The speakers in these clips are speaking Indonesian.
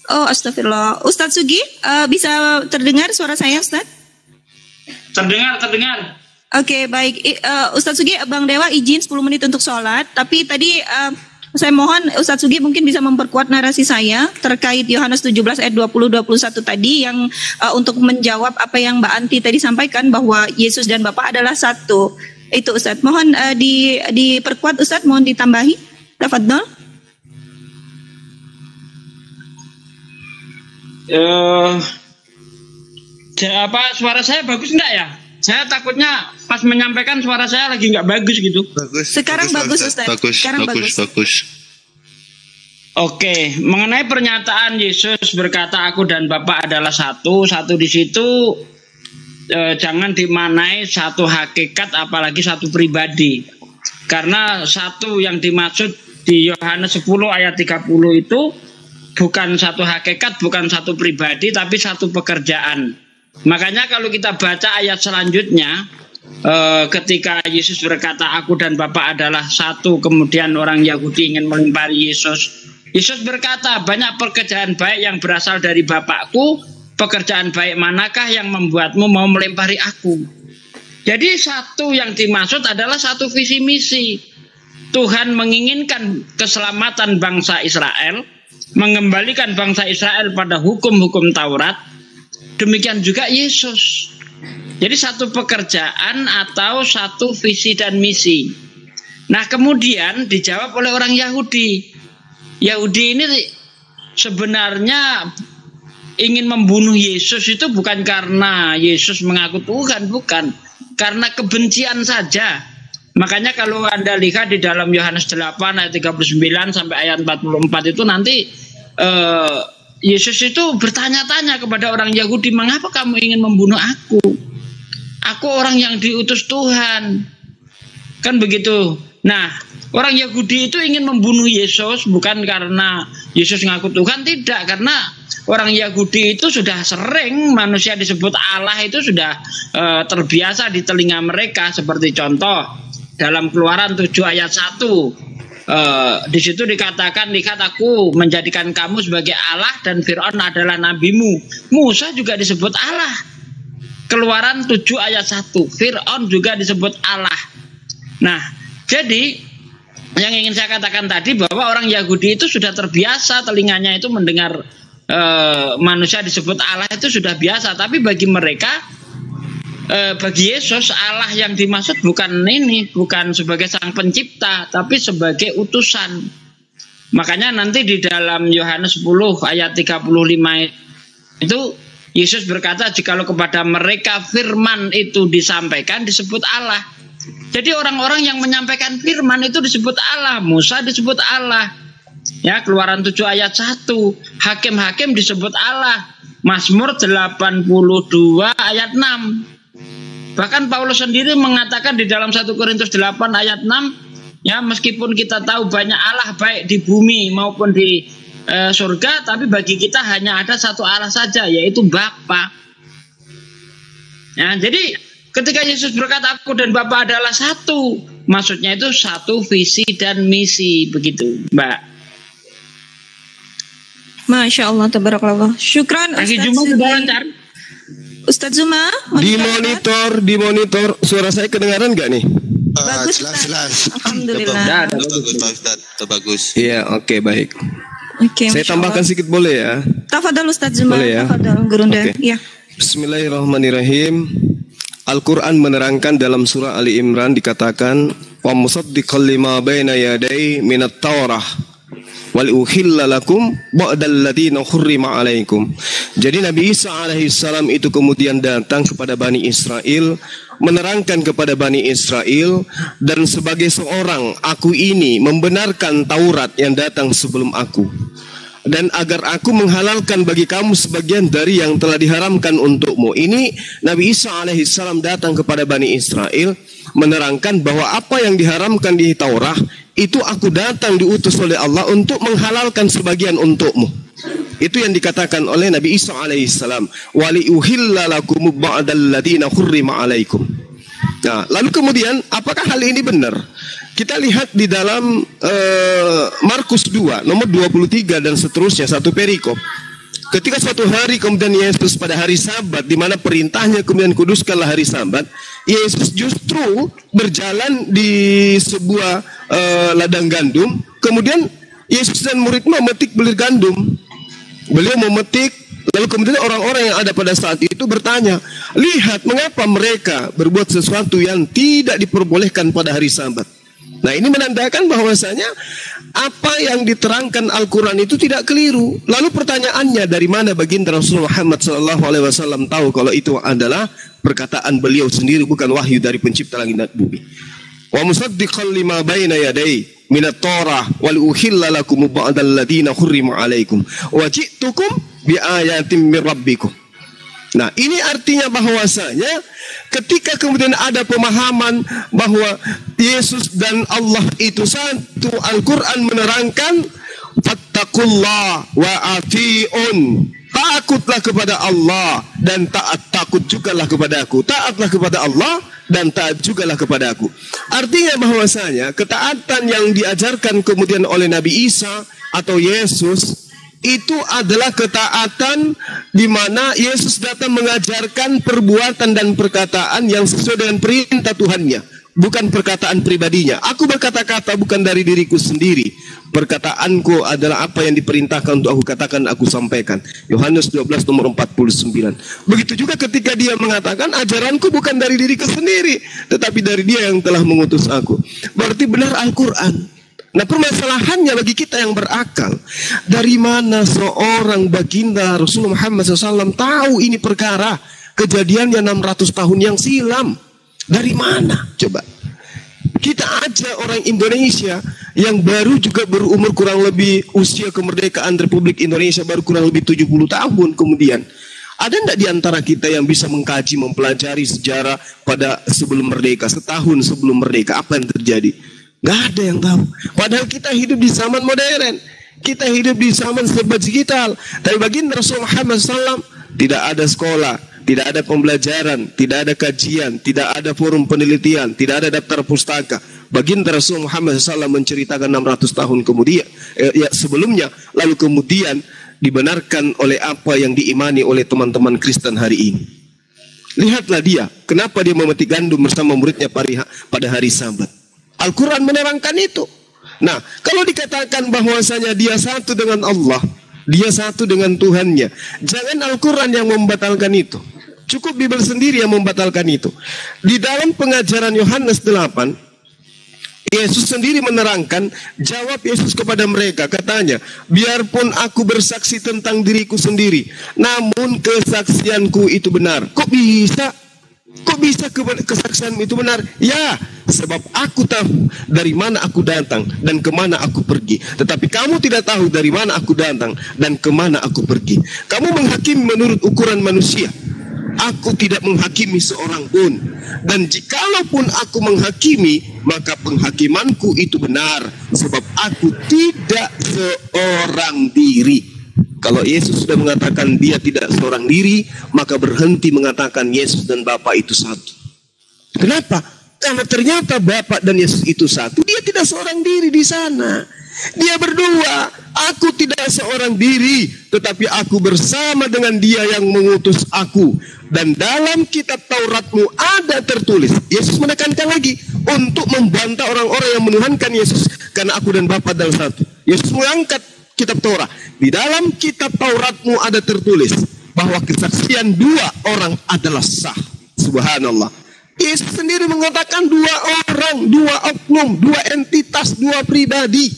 Oh, astagfirullah. Ustadz Sugi, bisa terdengar suara saya, Ustadz? Terdengar. Oke, baik. Ustadz Sugi, Bang Dewa izin 10 menit untuk sholat. Tapi tadi saya mohon Ustadz Sugi mungkin bisa memperkuat narasi saya terkait Yohanes 17 ayat 20-21 tadi yang untuk menjawab apa yang Mbak Anti tadi sampaikan bahwa Yesus dan Bapa adalah satu. Itu Ustadz. Mohon diperkuat Ustadz, mohon ditambahi. Tafadhol. Suara saya bagus enggak ya? Saya takutnya pas menyampaikan suara saya lagi nggak bagus gitu. Sekarang bagus Ustaz. Sekarang bagus. Oke, mengenai pernyataan Yesus berkata aku dan Bapa adalah satu di situ jangan dimaknai satu hakikat apalagi satu pribadi. Karena satu yang dimaksud di Yohanes 10 ayat 30 itu bukan satu hakikat, bukan satu pribadi, tapi satu pekerjaan. Makanya kalau kita baca ayat selanjutnya, ketika Yesus berkata aku dan Bapa adalah satu, kemudian orang Yahudi ingin melempari Yesus. Yesus berkata banyak pekerjaan baik yang berasal dari Bapakku, pekerjaan baik manakah yang membuatmu mau melempari aku? Jadi satu yang dimaksud adalah satu visi misi. Tuhan menginginkan keselamatan bangsa Israel, mengembalikan bangsa Israel pada hukum-hukum Taurat. Demikian juga Yesus. Jadi satu pekerjaan atau satu visi dan misi. Nah kemudian dijawab oleh orang Yahudi. Yahudi ini sebenarnya ingin membunuh Yesus itu bukan karena Yesus mengaku Tuhan, bukan. Karena kebencian saja. Makanya kalau Anda lihat di dalam Yohanes 8 ayat 39 sampai ayat 44 itu nanti Yesus itu bertanya-tanya kepada orang Yahudi, mengapa kamu ingin membunuh aku? Aku orang yang diutus Tuhan. Kan begitu. Nah, orang Yahudi itu ingin membunuh Yesus bukan karena Yesus ngaku Tuhan, tidak. Karena orang Yahudi itu sudah sering manusia disebut Allah itu sudah terbiasa di telinga mereka. Seperti contoh dalam Keluaran 7 ayat 1. Di situ dikatakan, lihat aku menjadikan kamu sebagai Allah dan Fir'aun adalah nabimu. Musa juga disebut Allah. Keluaran 7 ayat 1. Fir'aun juga disebut Allah. Nah, jadi yang ingin saya katakan tadi bahwa orang Yahudi itu sudah terbiasa telinganya itu mendengar manusia disebut Allah itu sudah biasa. Tapi bagi mereka, bagi Yesus Allah yang dimaksud bukan ini, bukan sebagai sang pencipta, tapi sebagai utusan. Makanya nanti di dalam Yohanes 10 ayat 35 itu Yesus berkata jikalau kepada mereka firman itu disampaikan disebut Allah. Jadi orang-orang yang menyampaikan firman itu disebut Allah. Musa disebut Allah. Ya, Keluaran 7 ayat 1. Hakim-hakim disebut Allah. Mazmur 82 ayat 6. Bahkan Paulus sendiri mengatakan di dalam 1 Korintus 8 ayat 6, ya meskipun kita tahu banyak Allah baik di bumi maupun di surga, tapi bagi kita hanya ada satu Allah saja, yaitu Bapa. Ya, jadi ketika Yesus berkata aku dan Bapa adalah satu, maksudnya itu satu visi dan misi, begitu, Mbak. Masya Allah, tabarakallah. Syukran. Lagi Jumat sudah lancar. Ustadz Zuma, di monitor suara saya kedengaran nggak nih? Bagus, jelas. Alhamdulillah. Bagus. Iya, oke, baik. Oke, saya tambahkan sedikit boleh ya? Tafadhal Ustadz Zuma. Boleh ya? Tafadhal Gurunda. Okay. Ya. Bismillahirrahmanirrahim. Al-Quran menerangkan dalam surah Ali Imran dikatakan wa musaddiqal lima baina yaday minat Taurah wal uhilla lakum ba'dal ladina hurrima alaikum. Jadi Nabi Isa alaihissalam itu kemudian datang kepada Bani Israel, menerangkan kepada Bani Israel, dan sebagai seorang aku ini membenarkan Taurat yang datang sebelum aku, dan agar aku menghalalkan bagi kamu sebagian dari yang telah diharamkan untukmu. Ini Nabi Isa alaihissalam datang kepada Bani Israel menerangkan bahwa apa yang diharamkan di Taurat itu aku datang diutus oleh Allah untuk menghalalkan sebagian untukmu. Itu yang dikatakan oleh Nabi Isa alaihissalam. Wali uhilla lakum ba'dal ladina hurrima alaikum. Nah, lalu kemudian apakah hal ini benar? Kita lihat di dalam Markus 2 nomor 23 dan seterusnya, satu perikop. Ketika suatu hari kemudian Yesus pada hari Sabat, di mana perintahnya kemudian kuduskanlah hari Sabat, Yesus justru berjalan di sebuah ladang gandum. Kemudian Yesus dan muridnya memetik belir gandum. Beliau memetik, lalu kemudian orang-orang yang ada pada saat itu bertanya, lihat mengapa mereka berbuat sesuatu yang tidak diperbolehkan pada hari Sabat. Nah, ini menandakan bahwasanya apa yang diterangkan Al-Quran itu tidak keliru. Lalu pertanyaannya, dari mana baginda Rasulullah Muhammad SAW tahu kalau itu adalah perkataan beliau sendiri, bukan wahyu dari pencipta langit dan bumi. Wa musaddiqan lima baina yadai minat Torah wal uhilla lakum ba'dal ladina hurrimu alaikum wa ji'tukum bi ayatin min rabbikum. Nah, ini artinya bahwasanya ketika kemudian ada pemahaman bahwa Yesus dan Allah itu satu, Al-Quran menerangkan fattaqullah wa ati'un, takutlah kepada Allah dan takut jugalah kepada aku, taatlah kepada Allah dan taat jugalah kepada aku. Artinya bahwasanya ketaatan yang diajarkan kemudian oleh Nabi Isa atau Yesus itu adalah ketaatan di mana Yesus datang mengajarkan perbuatan dan perkataan yang sesuai dengan perintah Tuhannya, bukan perkataan pribadinya. Aku berkata-kata bukan dari diriku sendiri. Perkataanku adalah apa yang diperintahkan untuk aku katakan, aku sampaikan. Yohanes 12 nomor 49. Begitu juga ketika dia mengatakan ajaranku bukan dari diriku sendiri, tetapi dari dia yang telah mengutus aku. Berarti benar Al-Quran. Nah, permasalahannya bagi kita yang berakal, dari mana seorang baginda Rasulullah Muhammad SAW tahu ini perkara kejadiannya 600 tahun yang silam? Dari mana? Coba. Kita aja orang Indonesia yang baru juga berumur kurang lebih usia kemerdekaan Republik Indonesia baru kurang lebih 70 tahun kemudian. Ada enggak di antara kita yang bisa mengkaji, mempelajari sejarah pada sebelum merdeka, setahun sebelum merdeka, apa yang terjadi? Gak ada yang tahu. Padahal kita hidup di zaman modern, kita hidup di zaman serba digital. Tapi baginda Rasulullah Muhammad SAW tidak ada sekolah, tidak ada pembelajaran, tidak ada kajian, tidak ada forum penelitian, tidak ada daftar pustaka. Baginda Rasulullah Muhammad SAW menceritakan 600 tahun kemudian, sebelumnya, lalu kemudian dibenarkan oleh apa yang diimani oleh teman-teman Kristen hari ini. Lihatlah dia, kenapa dia memetik gandum bersama muridnya pada hari Sabat. Al-Quran menerangkan itu. Nah, kalau dikatakan bahwasanya dia satu dengan Allah, dia satu dengan Tuhannya, jangan Al-Quran yang membatalkan itu. Cukup Bible sendiri yang membatalkan itu. Di dalam pengajaran Yohanes 8, Yesus sendiri menerangkan, jawab Yesus kepada mereka, katanya, biarpun aku bersaksi tentang diriku sendiri, namun kesaksianku itu benar. Kok bisa? Kok bisa kesaksianmu itu benar? Ya, sebab aku tahu dari mana aku datang dan kemana aku pergi. Tetapi kamu tidak tahu dari mana aku datang dan kemana aku pergi. Kamu menghakimi menurut ukuran manusia. Aku tidak menghakimi seorang pun. Dan jikalaupun aku menghakimi, maka penghakimanku itu benar. Sebab aku tidak seorang diri. Kalau Yesus sudah mengatakan dia tidak seorang diri, maka berhenti mengatakan Yesus dan Bapa itu satu. Kenapa? Karena ternyata Bapa dan Yesus itu satu. Dia tidak seorang diri di sana. Dia berdua. Aku tidak seorang diri, tetapi aku bersama dengan dia yang mengutus aku. Dan dalam kitab Tauratmu ada tertulis. Yesus menekankan lagi untuk membantah orang-orang yang menuhankan Yesus. Karena aku dan Bapa adalah satu. Yesus mengangkat kitab Taurat. Di dalam kitab Tauratmu ada tertulis bahwa kesaksian dua orang adalah sah. Subhanallah. Yesus sendiri mengatakan dua orang, dua oknum, dua entitas, dua pribadi.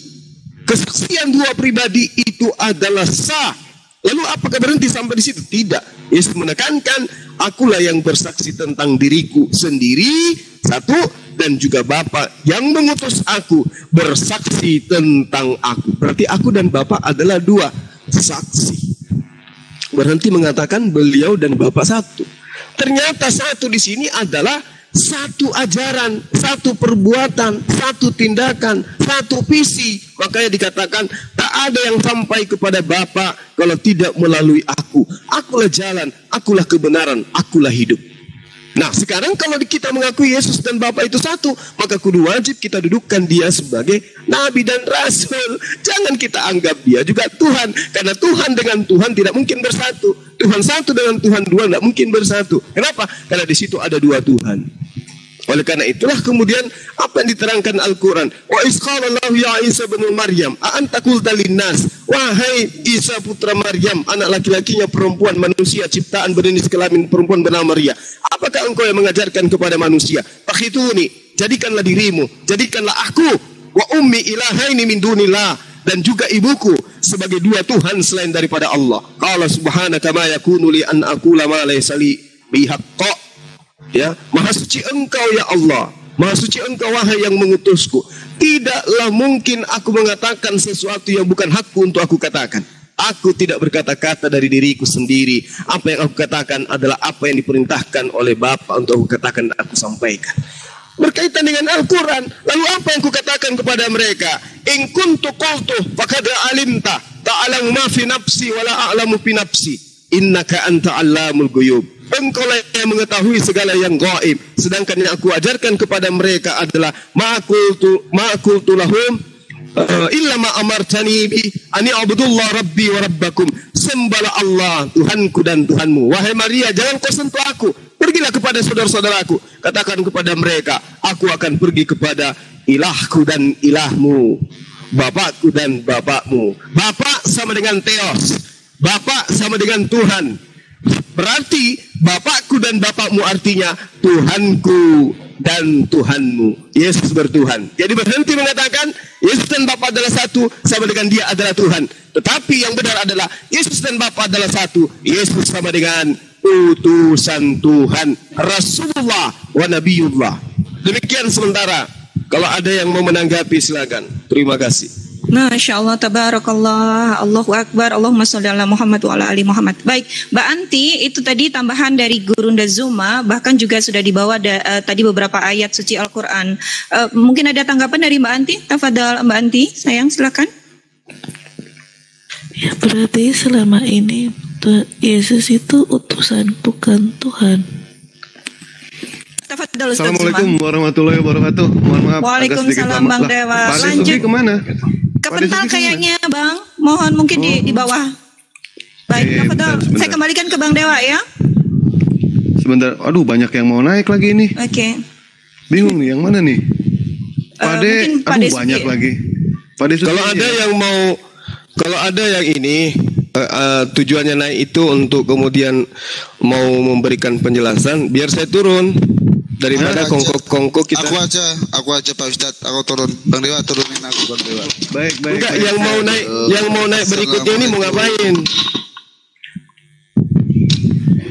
Kesaksian dua pribadi itu adalah sah. Lalu apakah berhenti sampai di situ? Tidak. Yesus menekankan, akulah yang bersaksi tentang diriku sendiri, satu, dan juga Bapa yang mengutus aku bersaksi tentang aku. Berarti aku dan Bapa adalah dua saksi. Berhenti mengatakan beliau dan Bapa satu. Ternyata satu di sini adalah satu ajaran, satu perbuatan, satu tindakan, satu visi. Makanya dikatakan tak ada yang sampai kepada Bapa kalau tidak melalui aku. Akulah jalan, akulah kebenaran, akulah hidup. Nah, sekarang kalau kita mengakui Yesus dan Bapa itu satu, maka kudu wajib kita dudukkan dia sebagai Nabi dan Rasul. Jangan kita anggap dia juga Tuhan. Karena Tuhan dengan Tuhan tidak mungkin bersatu. Tuhan satu dengan Tuhan dua tidak mungkin bersatu. Kenapa? Karena di situ ada dua Tuhan. Oleh karena itulah kemudian apa yang diterangkan Al-Quran. Wa isqalallahu ya Isa bin Maryam, a anta qulta linnas, wahai Isa putra Maryam, anak laki-lakinya perempuan manusia ciptaan berjenis kelamin perempuan bernama Maria. Apakah engkau yang mengajarkan kepada manusia? Fakhituni, jadikanlah dirimu, jadikanlah aku wa ummi ilahaini min dunillah, dan juga ibuku sebagai dua Tuhan selain daripada Allah. Qala subhanaka ma yakunu li an aqula ma laysa li bihaqqa. Ya, maha suci engkau ya Allah, maha suci engkau wahai yang mengutusku. Tidaklah mungkin aku mengatakan sesuatu yang bukan hakku untuk aku katakan. Aku tidak berkata-kata dari diriku sendiri. Apa yang aku katakan adalah apa yang diperintahkan oleh Bapa untuk aku katakan dan aku sampaikan. Berkaitan dengan Al-Quran, lalu apa yang kukatakan kepada mereka? In kuntu qultu faqad alimta ta'lamu ma fi nafsi wa la a'lamu fi nafsi innaka anta 'allamul ghuyub. Engkau lah yang mengetahui segala yang gaib, sedangkan yang aku ajarkan kepada mereka adalah ma'qultu lahum illa ma amartani bi ani abudullah rabbi wa rabbakum. Sembahlah Allah Tuhanku dan Tuhanmu. Wahai Maria, jangan kau sentuh aku. Pergilah kepada saudara-saudaraku, katakan kepada mereka, aku akan pergi kepada ilahku dan ilahmu, bapakku dan bapakmu. Bapak sama dengan Theos, Bapak sama dengan Tuhan. Berarti Bapakku dan Bapakmu artinya Tuhanku dan Tuhanmu. Yesus bertuhan. Jadi berhenti mengatakan Yesus dan Bapa adalah satu sama dengan dia adalah Tuhan. Tetapi yang benar adalah Yesus dan Bapa adalah satu. Yesus sama dengan utusan Tuhan, Rasulullah wa Nabiullah. Demikian sementara. Kalau ada yang mau menanggapi silakan. Terima kasih. Masya Allah, tabarakallah, Allahu Akbar, Allahumma sholli ala Muhammad wa ala ali Muhammad. Baik, Mbak Anti, itu tadi tambahan dari Gurunda Zuma, bahkan juga sudah dibawa tadi beberapa ayat suci Al-Quran. Mungkin ada tanggapan dari Mbak Anti? Tafadhal Mbak Anti, sayang silakan. Ya, berarti selama ini Yesus itu utusan, bukan Tuhan. Tafadhal Ustaz Assalamualaikum Zuma. warahmatullahi wabarakatuh. Mohon maaf. Waalaikumsalam Bang Dewa. Lanjut kemana? Kepental kayaknya Bang, mohon mungkin di bawah. Baik, tafadhal. Saya kembalikan ke Bang Dewa ya. Sebentar, aduh banyak yang mau naik lagi ini. Oke. Bingung nih, yang mana nih? Pade, mungkin Pade banyak Sugi. lagi. Pade Sugi Kalau ada yang mau, kalau ada yang ini tujuannya naik itu untuk kemudian mau memberikan penjelasan, biar saya turun daripada kongko kita. Aku aja Pak Ustadz, aku turun. Bang Dewa turunin aku Bang Dewa. Baik. Enggak, yang mau naik berikutnya ini mau ngapain?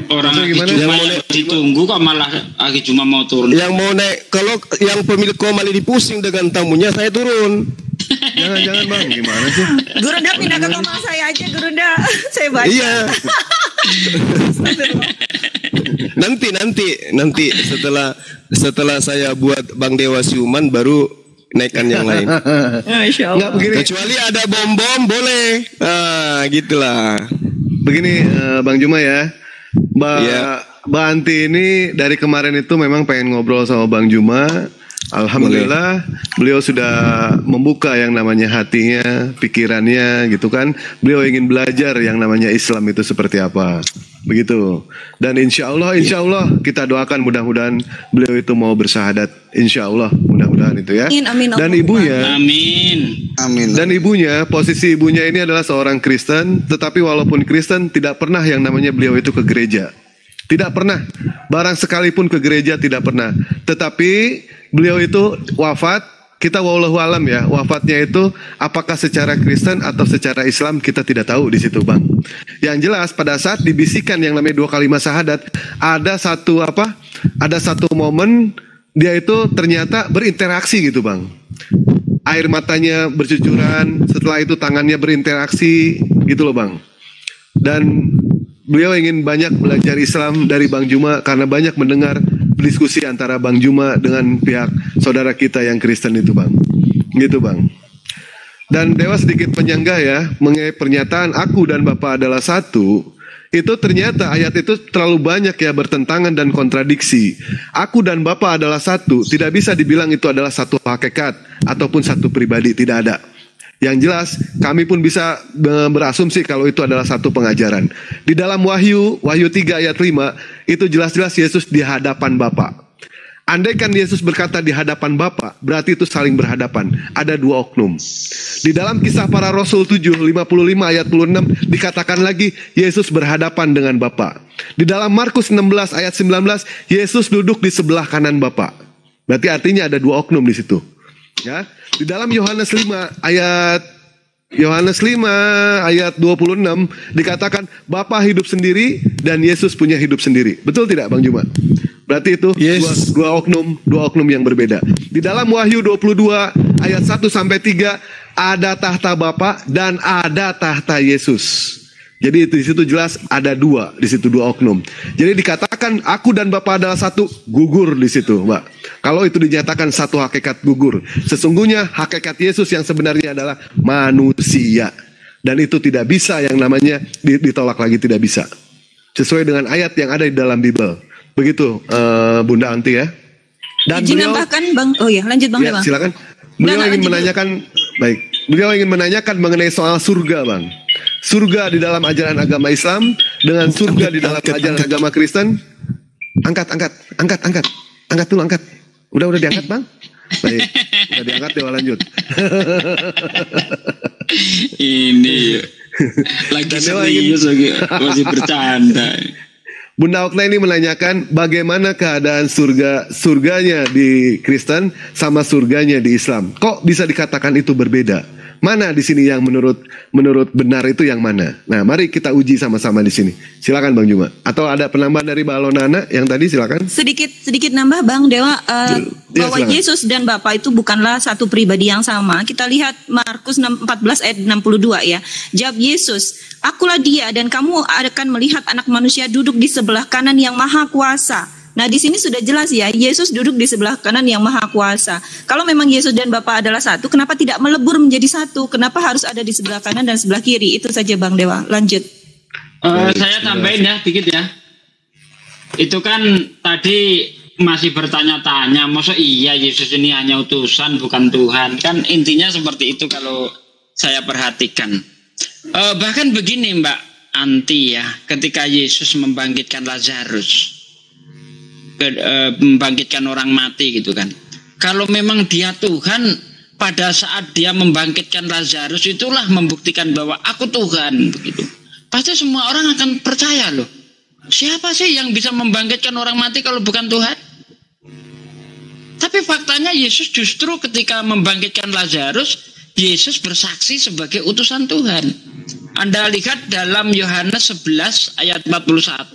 Orang cuma yang ditunggu kok malah lagi cuma mau turun. Yang mau naik, kalau yang pemilik komali dipusing dengan tamunya, saya turun. Jangan Bang, gimana sih? Gurunda pindah ke kamar saya aja, Gurunda. Saya baca. Iya. Nanti setelah saya buat Bang Dewa siuman baru naikkan yang lain. Masya Allah. Enggak begini. Kecuali ada bom-bom boleh. Gitulah. Begini Bang Juma ya. Mbak Anti ini dari kemarin itu memang pengen ngobrol sama Bang Juma. Alhamdulillah beliau sudah membuka yang namanya hatinya, pikirannya gitu kan. Beliau ingin belajar yang namanya Islam itu seperti apa. Begitu. Dan insya Allah kita doakan mudah-mudahan beliau itu mau bersyahadat. Insya Allah mudah-mudahan itu ya. Amin. Dan ibunya Amin. Dan ibunya, posisi ibunya ini adalah seorang Kristen. Tetapi walaupun Kristen tidak pernah yang namanya beliau itu ke gereja. Tidak pernah. Barang sekalipun ke gereja tidak pernah. Tetapi beliau itu wafat, kita wallahu alam ya, wafatnya itu apakah secara Kristen atau secara Islam kita tidak tahu di situ Bang. Yang jelas pada saat dibisikkan yang namanya 2 kalimat syahadat, ada satu momen dia itu ternyata berinteraksi gitu Bang. Air matanya bercucuran, setelah itu tangannya berinteraksi gitu loh Bang. Dan beliau ingin banyak belajar Islam dari Bang Juma karena banyak mendengar diskusi antara Bang Juma dengan pihak saudara kita yang Kristen itu Bang. Gitu Bang. Dan Dewa sedikit menyanggah ya mengenai pernyataan aku dan Bapak adalah satu. itu ternyata ayat itu terlalu banyak ya bertentangan dan kontradiksi. Aku dan Bapa adalah satu, tidak bisa dibilang itu adalah satu hakikat ataupun satu pribadi, tidak ada. Yang jelas kami pun bisa berasumsi kalau itu adalah satu pengajaran. Di dalam Wahyu 3 ayat 5 itu jelas-jelas Yesus di hadapan Bapa. Andaikan Yesus berkata di hadapan Bapa, berarti itu saling berhadapan. Ada dua oknum. Di dalam Kisah Para Rasul 7 55 ayat 26 dikatakan lagi Yesus berhadapan dengan Bapa. Di dalam Markus 16 ayat 19 Yesus duduk di sebelah kanan Bapa. Berarti artinya ada dua oknum di situ. Ya, di dalam Yohanes 5 ayat 26 dikatakan Bapa hidup sendiri dan Yesus punya hidup sendiri. Betul tidak Bang Juma? Berarti itu dua oknum yang berbeda. Di dalam Wahyu 22 ayat 1 sampai 3 ada tahta Bapa dan ada tahta Yesus. Jadi di situ jelas ada dua, di situ dua oknum. Jadi dikatakan aku dan Bapa adalah satu, gugur di situ, Mbak. Kalau itu dinyatakan satu hakikat, gugur. Sesungguhnya hakikat Yesus yang sebenarnya adalah manusia. Dan itu tidak bisa yang namanya ditolak lagi, tidak bisa. Sesuai dengan ayat yang ada di dalam Bible. Begitu Bunda Anti ya. Dan beliau nambahkan Bang, oh ya lanjut Bang Dewa. Silakan. Beliau ingin menanyakan, baik. Beliau ingin menanyakan mengenai soal surga, Bang. Surga di dalam ajaran agama Islam dengan surga di dalam ajaran agama Kristen. Angkat dulu. Udah diangkat Bang? Baik, udah diangkat ya, lanjut. Ini lagi serius lagi, masih bercanda. Bunda Okna ini menanyakan bagaimana keadaan surganya di Kristen sama surganya di Islam. Kok bisa dikatakan itu berbeda? Mana di sini yang menurut benar itu yang mana? Nah, mari kita uji sama-sama di sini. Silakan Bang Juma. Atau ada penambahan dari Mbak Alonana yang tadi, silakan. Sedikit nambah Bang Dewa, bahwa silakan. Yesus dan Bapa itu bukanlah satu pribadi yang sama. Kita lihat Markus 14 ayat 62 ya. Jawab Yesus, akulah dia dan kamu akan melihat anak manusia duduk di sebelah kanan yang maha kuasa. Nah di sini sudah jelas ya, Yesus duduk di sebelah kanan yang maha kuasa. Kalau memang Yesus dan Bapa adalah satu, kenapa tidak melebur menjadi satu? Kenapa harus ada di sebelah kanan dan sebelah kiri? Itu saja Bang Dewa, lanjut. Saya tambahin ya, dikit ya. Itu kan tadi masih bertanya-tanya, masa iya Yesus ini hanya utusan bukan Tuhan? Kan intinya seperti itu kalau saya perhatikan. Bahkan begini Mbak Anti ya, ketika Yesus membangkitkan Lazarus, membangkitkan orang mati gitu kan. Kalau memang dia Tuhan, pada saat dia membangkitkan Lazarus itulah membuktikan bahwa aku Tuhan begitu. Pasti semua orang akan percaya loh. Siapa sih yang bisa membangkitkan orang mati kalau bukan Tuhan? Tapi faktanya Yesus justru ketika membangkitkan Lazarus, Yesus bersaksi sebagai utusan Tuhan. Anda lihat dalam Yohanes 11 ayat 41,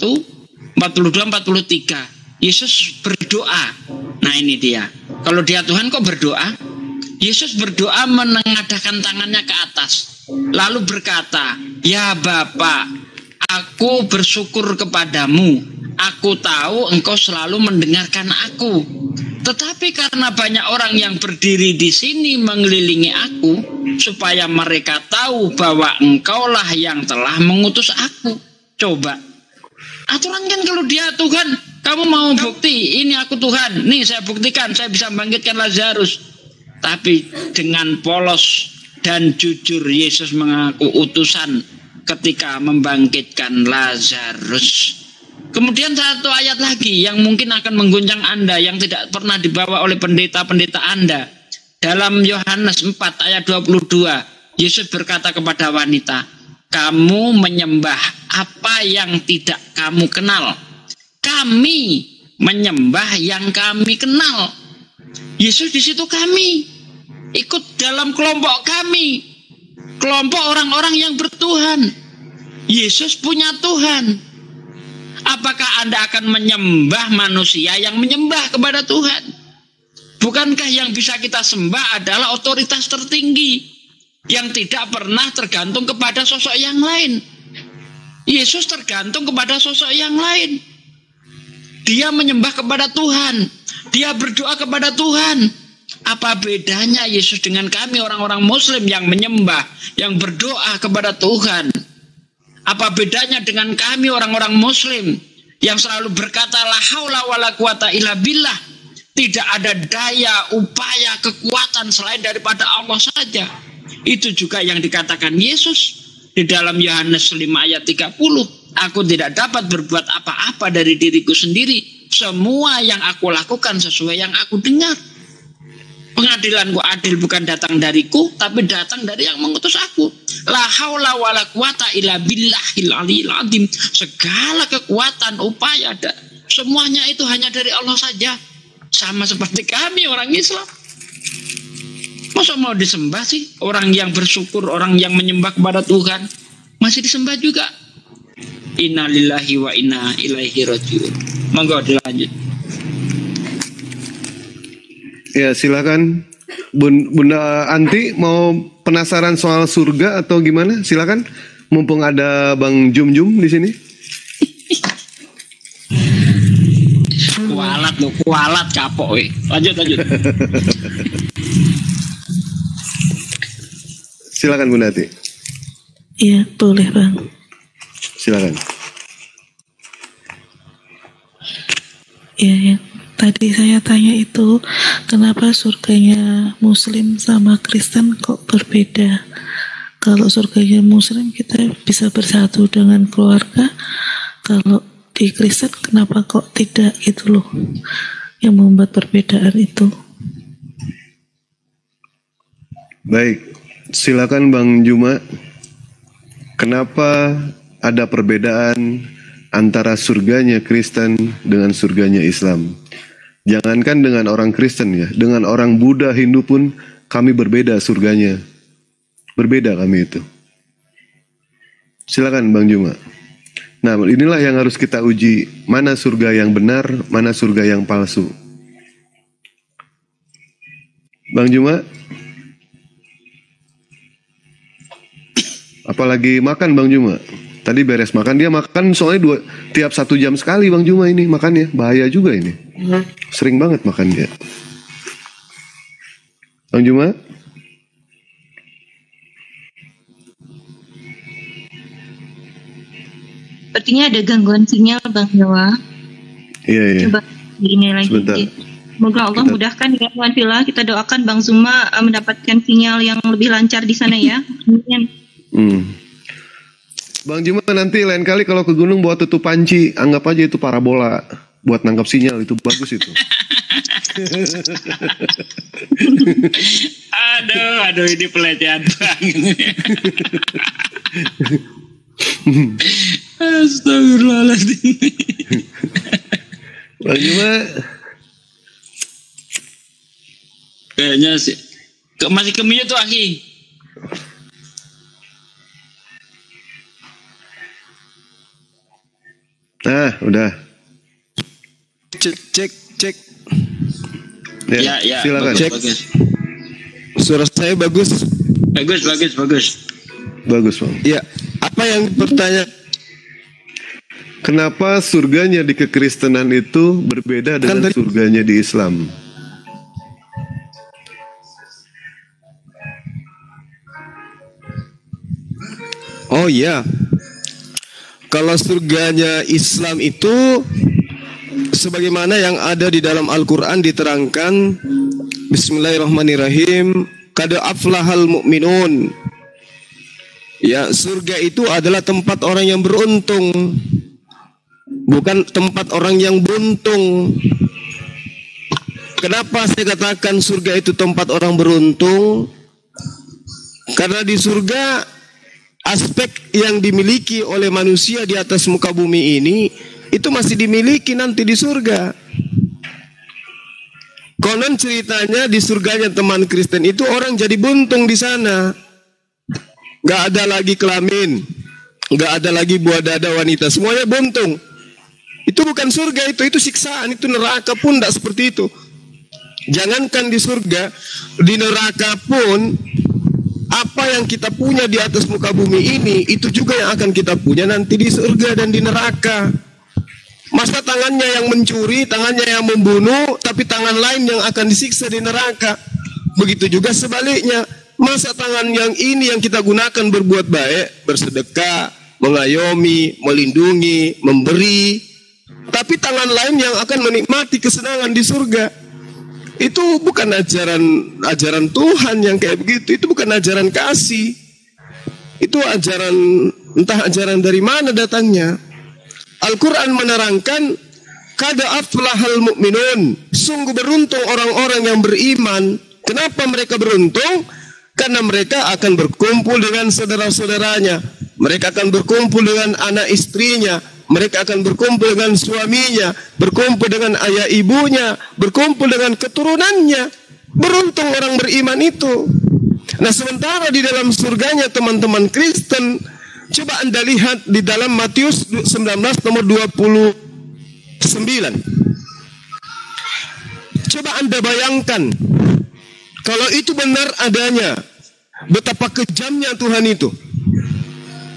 42, 43. Yesus berdoa. Nah ini dia. Kalau dia Tuhan kok berdoa? Yesus berdoa menengadahkan tangannya ke atas. Lalu berkata, ya Bapa, aku bersyukur kepadamu. Aku tahu engkau selalu mendengarkan aku. Tetapi karena banyak orang yang berdiri di sini mengelilingi aku, supaya mereka tahu bahwa engkaulah yang telah mengutus aku. Coba. Aturan kan kalau dia Tuhan, kamu mau bukti, ini aku Tuhan, nih saya buktikan, saya bisa bangkitkan Lazarus. Tapi dengan polos dan jujur Yesus mengaku utusan ketika membangkitkan Lazarus. Kemudian satu ayat lagi yang mungkin akan mengguncang Anda, yang tidak pernah dibawa oleh pendeta-pendeta Anda. Dalam Yohanes 4 ayat 22, Yesus berkata kepada wanita, kamu menyembah apa yang tidak kamu kenal. Kami menyembah yang kami kenal. Yesus di situ kami. Ikut dalam kelompok kami. Kelompok orang-orang yang bertuhan. Yesus punya Tuhan. Apakah Anda akan menyembah manusia yang menyembah kepada Tuhan? Bukankah yang bisa kita sembah adalah otoritas tertinggi yang tidak pernah tergantung kepada sosok yang lain? Yesus tergantung kepada sosok yang lain. Dia menyembah kepada Tuhan. Dia berdoa kepada Tuhan. Apa bedanya Yesus dengan kami orang-orang Muslim yang menyembah, yang berdoa kepada Tuhan? Apa bedanya dengan kami orang-orang muslim yang selalu berkata la haula wala quwata illa billah? Tidak ada daya, upaya, kekuatan selain daripada Allah saja. Itu juga yang dikatakan Yesus di dalam Yohanes 5 ayat 30. Aku tidak dapat berbuat apa-apa dari diriku sendiri. Semua yang aku lakukan sesuai yang aku dengar. Pengadilanku adil bukan datang dariku, tapi datang dari yang mengutus aku. La haula wala quwata illa billahil aliyil azim. Segala kekuatan, upaya, semuanya itu hanya dari Allah saja. Sama seperti kami orang Islam. Masa mau disembah sih? Orang yang bersyukur, orang yang menyembah kepada Tuhan masih disembah juga. Inna lillahi wa inna ilaihi rajiun. Monggo dilanjut. Ya silakan Bunda Anti, mau penasaran soal surga atau gimana? Silakan. Mumpung ada Bang Jum di sini. Kualat kapok we. Lanjut. Silakan Bunda Anti. Iya, boleh Bang. Silakan. Ya, yang tadi saya tanya itu, kenapa surganya Muslim sama Kristen kok berbeda? Kalau surganya Muslim kita bisa bersatu dengan keluarga, kalau di Kristen kenapa kok tidak, itu loh yang membuat perbedaan itu. Baik, silakan Bang Juma. Kenapa ada perbedaan antara surganya Kristen dengan surganya Islam? Jangankan dengan orang Kristen ya, dengan orang Buddha, Hindu pun kami berbeda surganya. Berbeda kami itu. Silakan Bang Juma. Nah, inilah yang harus kita uji, mana surga yang benar, mana surga yang palsu. Bang Juma? Apalagi makan Bang Juma? Tadi beres makan, dia makan soalnya tiap 1 jam sekali Bang Juma ini makannya, bahaya juga ini. Sering banget makan dia. Bang Juma? Sepertinya ada gangguan sinyal Bang Dewa. Iya. Coba ini lagi. Sebentar. Semoga Allah mudahkan ya Tuhan Villa. Kita doakan Bang Zuma mendapatkan sinyal yang lebih lancar di sana ya. Amin. Bang Juma nanti lain kali kalau ke gunung bawa tutup panci, anggap aja itu parabola buat nangkap sinyal, itu bagus itu. Aduh ini pelecehan banget. Astagfirullahaladzim. Bang Juma kayaknya sih masih kemiyut tuh Aki. Nah, udah. Cek. Ya, silakan. Cek. Suara saya bagus. Bagus, Bang. Ya, apa yang bertanya? Kenapa surganya di kekristenan itu berbeda dengan surganya di Islam? Oh iya. Kalau surganya Islam itu sebagaimana yang ada di dalam Al-Quran diterangkan, Bismillahirrahmanirrahim, qad aflahal mu'minun. Ya, surga itu adalah tempat orang yang beruntung, bukan tempat orang yang buntung. Kenapa saya katakan surga itu tempat orang beruntung? Karena di surga aspek yang dimiliki oleh manusia di atas muka bumi ini itu masih dimiliki nanti di surga. Konon ceritanya di surganya teman Kristen itu orang jadi buntung di sana. Gak ada lagi kelamin, gak ada lagi buah dada wanita, semuanya buntung. Itu bukan surga, itu siksaan, itu neraka pun tidak seperti itu. Jangankan di surga, di neraka pun apa yang kita punya di atas muka bumi ini, itu juga yang akan kita punya nanti di surga dan di neraka. Masa tangannya yang mencuri, tangannya yang membunuh, tapi tangan lain yang akan disiksa di neraka. Begitu juga sebaliknya. Masa tangan yang ini yang kita gunakan berbuat baik, bersedekah, mengayomi, melindungi, memberi. Tapi tangan lain yang akan menikmati kesenangan di surga. Itu bukan ajaran Tuhan yang kayak begitu. Itu bukan ajaran kasih. Itu entah ajaran dari mana datangnya. Al-Quran menerangkan, kada aflahal mu'minun, sungguh beruntung orang-orang yang beriman. Kenapa mereka beruntung? Karena mereka akan berkumpul dengan saudara-saudaranya, mereka akan berkumpul dengan anak istrinya, mereka akan berkumpul dengan suaminya, berkumpul dengan ayah ibunya, berkumpul dengan keturunannya. Beruntung orang beriman itu. Nah, sementara di dalam surganya teman-teman Kristen, coba Anda lihat di dalam Matius 19 nomor 29. Coba Anda bayangkan, kalau itu benar adanya, betapa kejamnya Tuhan itu,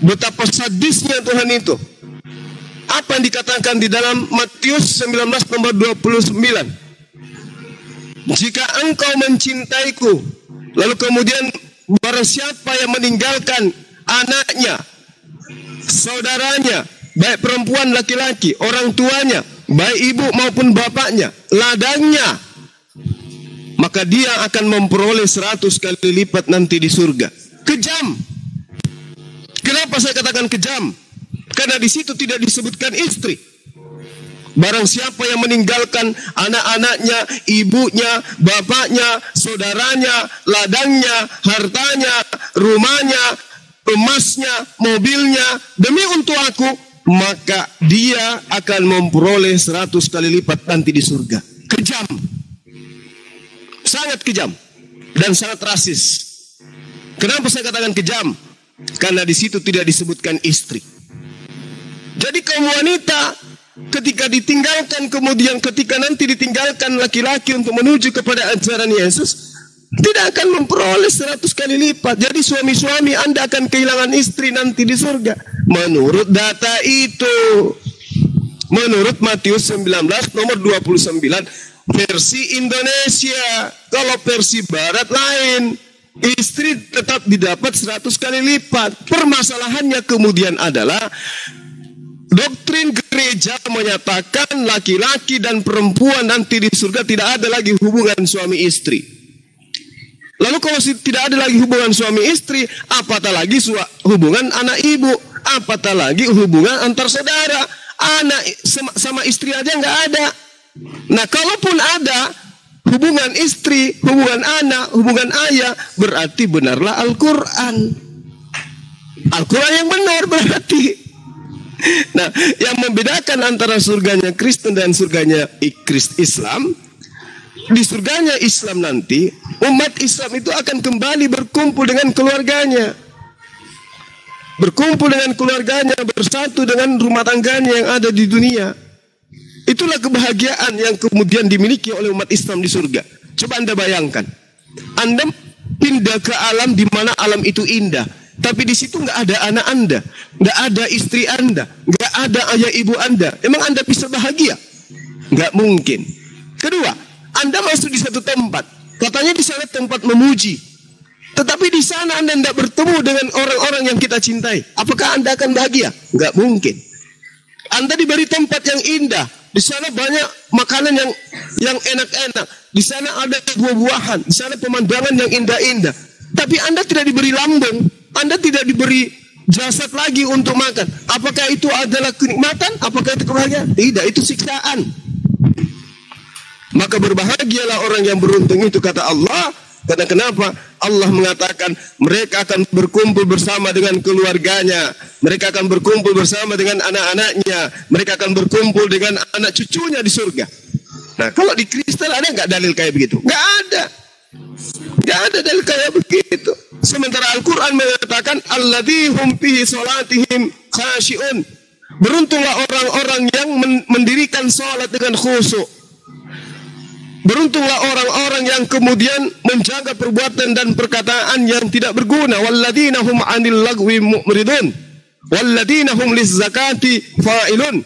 betapa sadisnya Tuhan itu. Apa yang dikatakan di dalam Matius 19 nomor 29? Jika engkau mencintaiku, lalu kemudian barang siapa yang meninggalkan anaknya, saudaranya, baik perempuan laki-laki, orang tuanya, baik ibu maupun bapaknya, ladangnya, maka dia akan memperoleh 100 kali lipat nanti di surga. Kejam. Kenapa saya katakan kejam? Karena di situ tidak disebutkan istri. Barang siapa yang meninggalkan anak-anaknya, ibunya, bapaknya, saudaranya, ladangnya, hartanya, rumahnya, emasnya, mobilnya, demi untuk aku, maka dia akan memperoleh 100 kali lipat nanti di surga. Kejam. Sangat kejam. Dan sangat rasis. Kenapa saya katakan kejam? Karena di situ tidak disebutkan istri. Jadi kaum wanita ketika ditinggalkan, kemudian ketika nanti ditinggalkan laki-laki untuk menuju kepada ajaran Yesus, tidak akan memperoleh 100 kali lipat. Jadi suami-suami Anda akan kehilangan istri nanti di surga. Menurut data itu, menurut Matius 19 nomor 29 versi Indonesia. Kalau versi Barat lain, istri tetap didapat 100 kali lipat. Permasalahannya kemudian adalah doktrin gereja menyatakan laki-laki dan perempuan nanti di surga tidak ada lagi hubungan suami istri. Lalu kalau tidak ada lagi hubungan suami istri, apatah lagi hubungan anak ibu, apatah lagi hubungan antar saudara. Anak sama istri aja nggak ada. Nah, kalaupun ada hubungan istri, hubungan anak, hubungan ayah, berarti benarlah Al-Quran. Al-Quran yang benar berarti. Nah, yang membedakan antara surganya Kristen dan surganya Islam, di surganya Islam nanti, umat Islam itu akan kembali berkumpul dengan keluarganya. Berkumpul dengan keluarganya, bersatu dengan rumah tangganya yang ada di dunia. Itulah kebahagiaan yang kemudian dimiliki oleh umat Islam di surga. Coba Anda bayangkan, Anda pindah ke alam di mana alam itu indah, tapi di situ nggak ada anak Anda, nggak ada istri Anda, nggak ada ayah ibu Anda. Emang Anda bisa bahagia? Nggak mungkin. Kedua, Anda masuk di satu tempat, katanya di sana tempat memuji, tetapi di sana Anda tidak bertemu dengan orang-orang yang kita cintai. Apakah Anda akan bahagia? Nggak mungkin. Anda diberi tempat yang indah, di sana banyak makanan yang enak-enak, di sana ada buah-buahan, di sana pemandangan yang indah-indah. Tapi Anda tidak diberi lambung, Anda tidak diberi jasad lagi untuk makan. Apakah itu adalah kenikmatan? Apakah itu kebahagiaan? Tidak, itu siksaan. Maka berbahagialah orang yang beruntung itu, kata Allah. Karena kenapa? Allah mengatakan mereka akan berkumpul bersama dengan keluarganya, mereka akan berkumpul bersama dengan anak-anaknya, mereka akan berkumpul dengan anak cucunya di surga. Nah, kalau di Kristen ada nggak dalil kayak begitu? Nggak ada. Nggak ada dalil kayak begitu. Sementara Al-Quran mengatakan alladzihum fihi sholatihim khashi'un. Beruntunglah orang-orang yang mendirikan sholat dengan khusyuk. Beruntunglah orang-orang yang kemudian menjaga perbuatan dan perkataan yang tidak berguna. Walladzina hum 'anil lagwi mu'ridun walladzina hum lizzakati fa'ilun.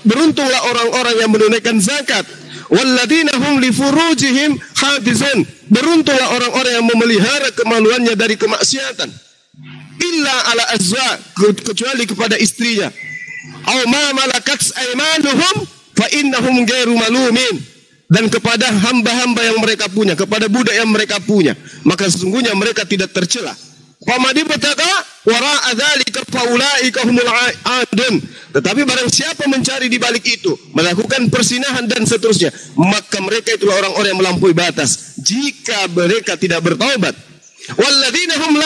Beruntunglah orang-orang yang menunaikan zakat. Walladzina hum li furujihim hafizun. Beruntunglah orang-orang yang memelihara kemaluannya dari kemaksiatan. illa ala azwa, kecuali kepada istrinya. Aw ma malakat aymanuhum fa innahum ghairu malumin, dan kepada hamba-hamba yang mereka punya, kepada budak yang mereka punya, maka sesungguhnya mereka tidak tercela. Famadi bataka wara'a dzalika faulaika humul aadun. Tetapi barang siapa mencari di balik itu, melakukan persinahan dan seterusnya, maka mereka itulah orang-orang yang melampaui batas jika mereka tidak bertaubat. Walladzina hum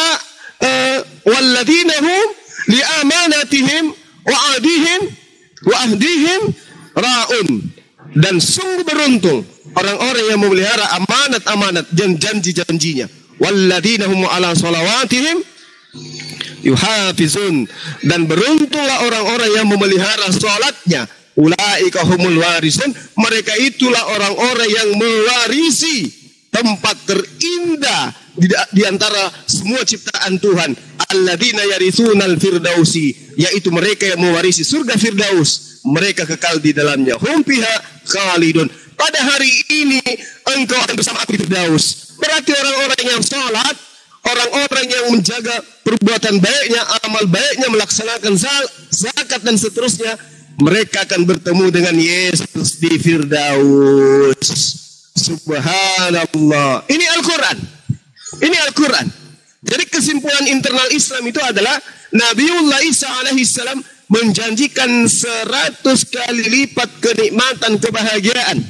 li amanatihim wa ahdihim ra'un. Dan sungguh beruntung orang-orang yang memelihara amanat-amanat dan janji-janjinya. Walladzina hum ala salawatihim yuhafizun. Dan beruntunglah orang-orang yang memelihara salatnya. Ulaika humul warisun. Mereka itulah orang-orang yang mewarisi tempat terindah di antara semua ciptaan Tuhan. Alladzina yaritsunal firdausi, yaitu mereka yang mewarisi surga Firdaus. Mereka kekal di dalamnya. Hum fiha khalidun. Pada hari ini engkau akan bersama aku di Firdaus. Berarti orang-orang yang salat, orang-orang yang menjaga perbuatan baiknya, amal baiknya, melaksanakan zakat dan seterusnya, mereka akan bertemu dengan Yesus di Firdaus. Subhanallah. Ini Al-Quran. Ini Al-Quran. Jadi kesimpulan internal Islam itu adalah Nabiullah Isa alaihissalam menjanjikan 100 kali lipat kenikmatan, kebahagiaan.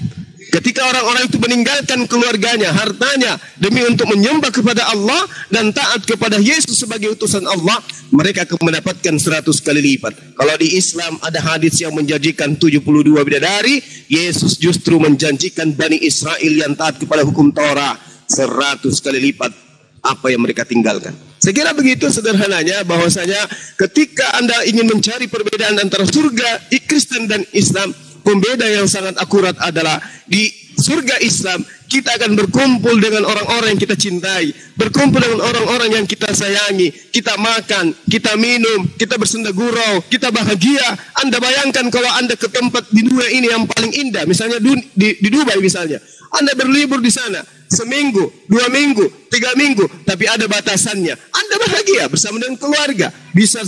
Ketika orang-orang itu meninggalkan keluarganya, hartanya, demi untuk menyembah kepada Allah dan taat kepada Yesus sebagai utusan Allah, mereka akan mendapatkan 100 kali lipat. Kalau di Islam ada hadis yang menjanjikan 72 bidadari, Yesus justru menjanjikan Bani Israel yang taat kepada hukum Torah 100 kali lipat apa yang mereka tinggalkan. Saya kira begitu sederhananya, bahwasanya ketika Anda ingin mencari perbedaan antara surga Kristen dan Islam, pembeda yang sangat akurat adalah di surga Islam kita akan berkumpul dengan orang-orang yang kita cintai, berkumpul dengan orang-orang yang kita sayangi, kita makan, kita minum, kita bersenda gurau, kita bahagia. Anda bayangkan kalau Anda ke tempat di dunia ini yang paling indah, misalnya di Dubai misalnya, Anda berlibur di sana seminggu, 2 minggu, 3 minggu, tapi ada batasannya. Anda bahagia bersama dengan keluarga, bisa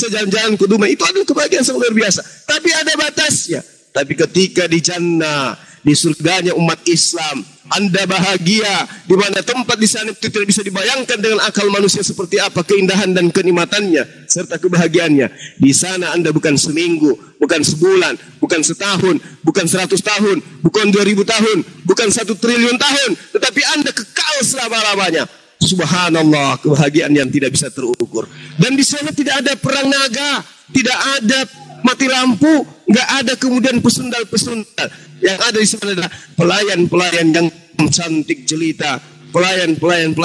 jalan-jalan ke Dubai, itu adalah kebahagiaan yang luar biasa. Tapi ada batasnya. Tapi ketika di jannah, di surganya umat Islam, Anda bahagia, di mana tempat di sana itu tidak bisa dibayangkan dengan akal manusia seperti apa keindahan dan kenikmatannya serta kebahagiaannya. Di sana Anda bukan seminggu, bukan sebulan, bukan setahun, bukan 100 tahun, bukan 2000 tahun, bukan 1 triliun tahun, tetapi Anda kekal selama-lamanya. Subhanallah, kebahagiaan yang tidak bisa terukur. Dan di sana tidak ada perang naga, tidak ada mati lampu, nggak ada kemudian pesundal-pesundal. Yang ada di sana adalah pelayan-pelayan yang cantik jelita, pelayan-pelayan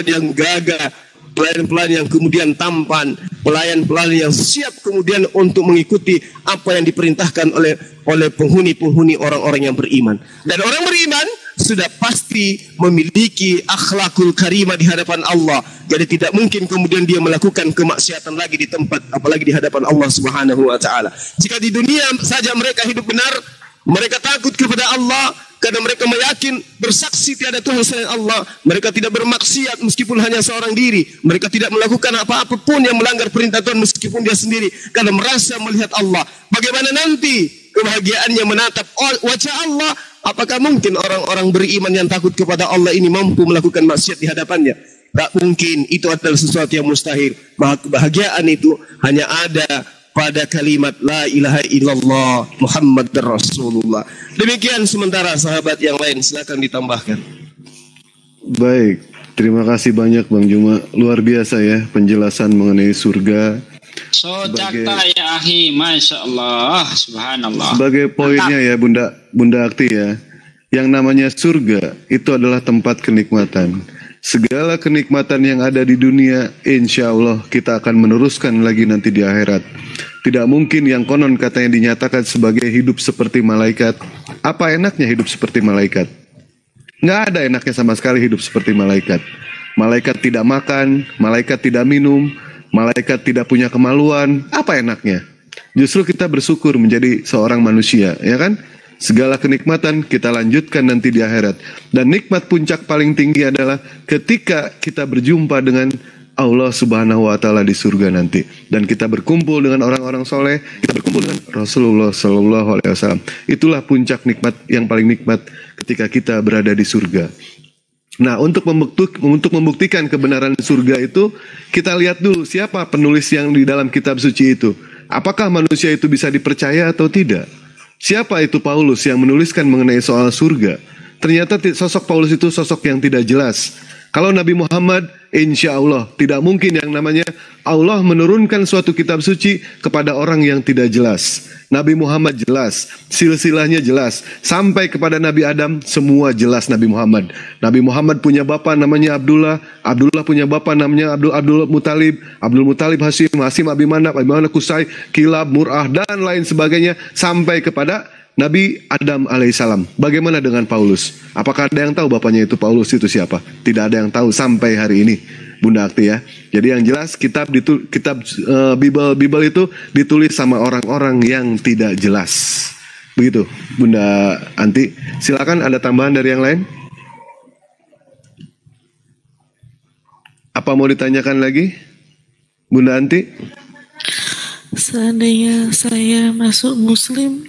yang gagah, pelayan-pelayan yang kemudian tampan, pelayan-pelayan yang siap kemudian untuk mengikuti apa yang diperintahkan oleh penghuni-penghuni orang-orang yang beriman. Dan orang beriman sudah pasti memiliki akhlakul karimah di hadapan Allah. Jadi tidak mungkin kemudian dia melakukan kemaksiatan lagi di tempat, apalagi di hadapan Allah Subhanahu wa taala. Jika di dunia saja mereka hidup benar, mereka takut kepada Allah karena mereka meyakin bersaksi tiada Tuhan selain Allah. Mereka tidak bermaksiat meskipun hanya seorang diri. Mereka tidak melakukan apa-apa pun yang melanggar perintah Tuhan meskipun dia sendiri, karena merasa melihat Allah. Bagaimana nanti kebahagiaannya menatap wajah Allah? Apakah mungkin orang-orang beriman yang takut kepada Allah ini mampu melakukan maksiat di hadapannya? Tak mungkin. Itu adalah sesuatu yang mustahil. Kebahagiaan itu hanya ada pada kalimat la ilaha illallah Muhammadar Rasulullah. Demikian. Sementara sahabat yang lain silakan ditambahkan. Baik, terima kasih banyak Bang Juma. Luar biasa ya penjelasan mengenai surga. Sodakta ya akhi, Masya Allah, Subhanallah. Sebagai poinnya ya Bunda Akti ya, yang namanya surga itu adalah tempat kenikmatan. Segala kenikmatan yang ada di dunia, insya Allah kita akan meneruskan lagi nanti di akhirat. Tidak mungkin yang konon katanya dinyatakan sebagai hidup seperti malaikat. Apa enaknya hidup seperti malaikat? Nggak ada enaknya sama sekali hidup seperti malaikat. Malaikat tidak makan, malaikat tidak minum, malaikat tidak punya kemaluan. Apa enaknya? Justru kita bersyukur menjadi seorang manusia, ya kan? Segala kenikmatan kita lanjutkan nanti di akhirat. Dan nikmat puncak paling tinggi adalah ketika kita berjumpa dengan Allah Subhanahu wa taala di surga nanti, dan kita berkumpul dengan orang-orang soleh, kita berkumpul dengan Rasulullah sallallahu alaihi wasallam. Itulah puncak nikmat yang paling nikmat ketika kita berada di surga. Nah, untuk membuktikan kebenaran surga itu, kita lihat dulu siapa penulis yang di dalam kitab suci itu. Apakah manusia itu bisa dipercaya atau tidak? Siapa itu Paulus yang menuliskan mengenai soal surga? Ternyata sosok Paulus itu sosok yang tidak jelas. Kalau Nabi Muhammad, insya Allah tidak mungkin yang namanya Allah menurunkan suatu kitab suci kepada orang yang tidak jelas. Nabi Muhammad jelas, silsilahnya jelas, sampai kepada Nabi Adam semua jelas Nabi Muhammad. Nabi Muhammad punya bapa namanya Abdullah, Abdullah punya bapa namanya Abdul Muttalib, Abdul Muttalib Hashim, Hashim Abimanap, Abimanap Qusay, Kilab, Mur'ah, dan lain sebagainya, sampai kepada Nabi Adam alaihissalam. Bagaimana dengan Paulus? Apakah ada yang tahu bapaknya itu Paulus itu siapa? Tidak ada yang tahu sampai hari ini, Bunda Akti ya. Jadi yang jelas kitab Bible itu ditulis sama orang-orang yang tidak jelas. Begitu, Bunda Anti. Silakan, ada tambahan dari yang lain? Apa mau ditanyakan lagi, Bunda Anti? Seandainya saya masuk Muslim,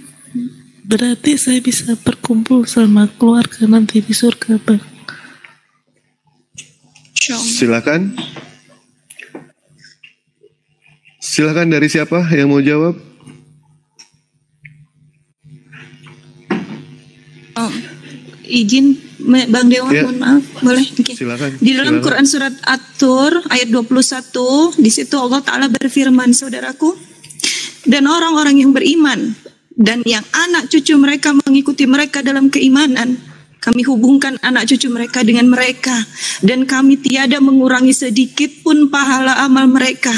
berarti saya bisa berkumpul sama keluarga nanti di surga, Bang. Silakan. Silakan, dari siapa yang mau jawab? Oh, izin Bang Dewa, Ya. mohon maaf, boleh? Okay. Silakan. Di dalam Silakan. Quran surat At-Tur ayat 21, di situ Allah Ta'ala berfirman, saudaraku, dan orang-orang yang beriman dan yang anak cucu mereka mengikuti mereka dalam keimanan, kami hubungkan anak cucu mereka dengan mereka, dan kami tiada mengurangi sedikit pun pahala amal mereka.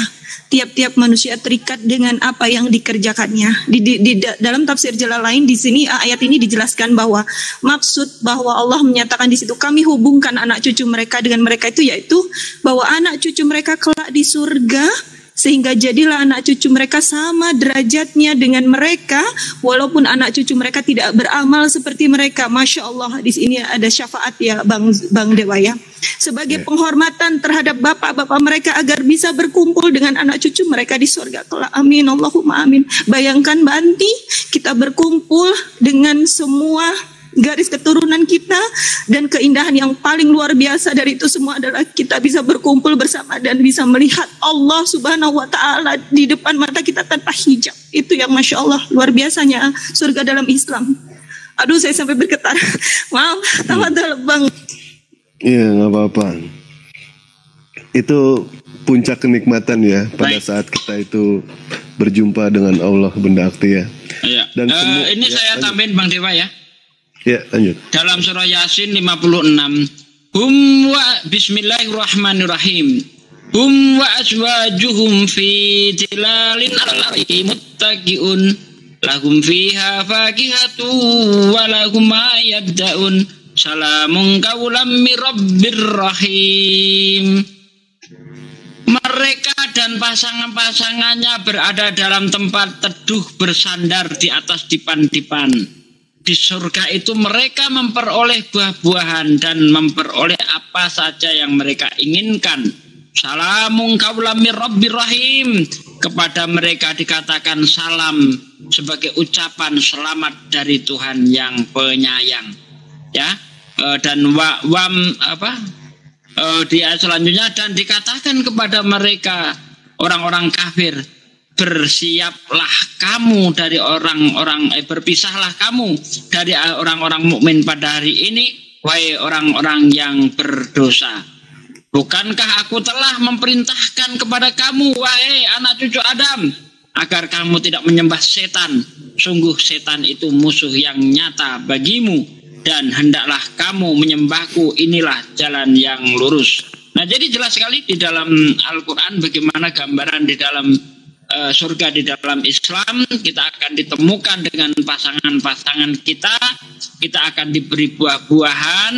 Tiap-tiap manusia terikat dengan apa yang dikerjakannya. Di dalam tafsir Jalalain di sini ayat ini dijelaskan bahwa maksud bahwa Allah menyatakan di situ kami hubungkan anak cucu mereka dengan mereka itu yaitu bahwa anak cucu mereka kelak di surga, sehingga jadilah anak cucu mereka sama derajatnya dengan mereka, walaupun anak cucu mereka tidak beramal seperti mereka. Masya Allah, di sini ada syafaat ya Bang Dewa ya, sebagai penghormatan terhadap bapak-bapak mereka agar bisa berkumpul dengan anak cucu mereka di surga kelak. Amin, Allahumma amin. Bayangkan Banti, kita berkumpul dengan semua garis keturunan kita, dan keindahan yang paling luar biasa dari itu semua adalah kita bisa berkumpul bersama dan bisa melihat Allah Subhanahu wa Ta'ala di depan mata kita tanpa hijab. Itu yang Masya Allah luar biasanya surga dalam Islam. Aduh, saya sampai bergetar. Maaf, tafadhal Bang. Iya, nggak apa-apa. Itu puncak kenikmatan ya pada saat kita itu berjumpa dengan Allah, Bunda Akti ya. Iya. Dan Ini ya, saya tambahin Bang Dewa ya. Ya, lanjut. Dalam surah Yasin 56, Bismillahirrahmanirrahim. Wa azwajuhum fi tilalin alaihi muttaqiun lahum fiha fakihatu wa lahum ma yaddaun salamun qawlam mir rabbir rahim. Mereka dan pasangan-pasangannya berada dalam tempat teduh bersandar di atas dipan-dipan. Di surga itu mereka memperoleh buah-buahan dan memperoleh apa saja yang mereka inginkan. Salamun qaulam mir rabbir rahim. Kepada mereka dikatakan salam sebagai ucapan selamat dari Tuhan yang penyayang. Ya, dan di ayat selanjutnya, dan dikatakan kepada mereka orang-orang kafir, bersiaplah kamu dari orang-orang berpisahlah kamu dari orang-orang mukmin pada hari ini, wahai orang-orang yang berdosa. Bukankah aku telah memerintahkan kepada kamu, wahai anak cucu Adam, agar kamu tidak menyembah setan? Sungguh setan itu musuh yang nyata bagimu, dan hendaklah kamu menyembahku, inilah jalan yang lurus. Nah, jadi jelas sekali di dalam Al-Quran bagaimana gambaran di dalam surga di dalam Islam. Kita akan ditemukan dengan pasangan-pasangan kita akan diberi buah-buahan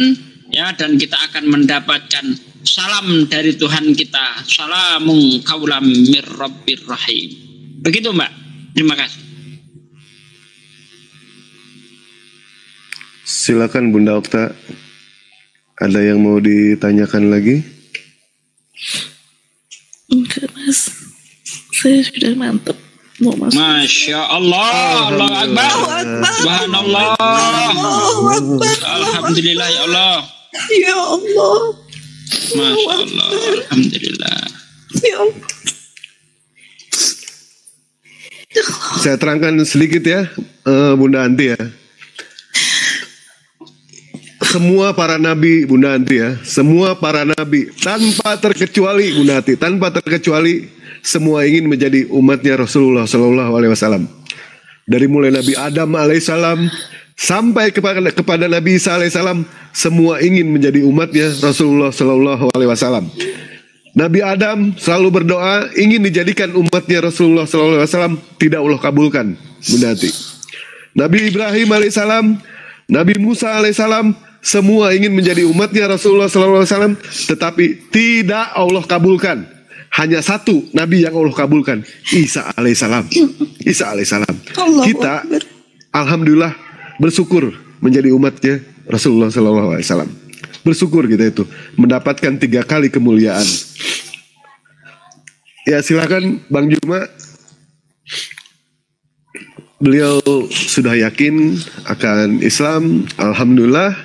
ya, dan kita akan mendapatkan salam dari Tuhan kita, salamun qaulam mir rabbir rahim. Begitu Mbak, terima kasih. Silakan Bunda Okta, ada yang mau ditanyakan lagi? saya sudah mantap mau masuk. Masya Allah, Allah Akbar, Subhanallah, Alhamdulillah ya Allah, Ya Allah. Masya Allah, Alhamdulillah. Ya Allah. Saya terangkan sedikit ya, Bunda Anti ya. Semua para nabi, Bunda Anti ya, semua para nabi tanpa terkecuali, Bunda Anti, tanpa terkecuali semua ingin menjadi umatnya Rasulullah Sallallahu Alaihi Wasallam. Dari mulai Nabi Adam alaihissalam sampai kepada Nabi Isa alaihissalam, semua ingin menjadi umatnya Rasulullah Sallallahu Alaihi Wasallam. Nabi Adam selalu berdoa ingin dijadikan umatnya Rasulullah Sallallahu Alaihi Wasallam, tidak Allah kabulkan, Bunda Ati. Nabi Ibrahim alaihissalam, Nabi Musa alaihissalam, semua ingin menjadi umatnya Rasulullah Sallallahu Alaihi Wasallam, tetapi tidak Allah kabulkan. Hanya satu Nabi yang Allah kabulkan, Isa alaihissalam. Isa alaihissalam. Kita, alhamdulillah, bersyukur menjadi umatnya Rasulullah Sallallahu Alaihi Wasallam. Bersyukur kita itu mendapatkan 3 kali kemuliaan. Ya silakan Bang Juma. Beliau sudah yakin akan Islam. Alhamdulillah.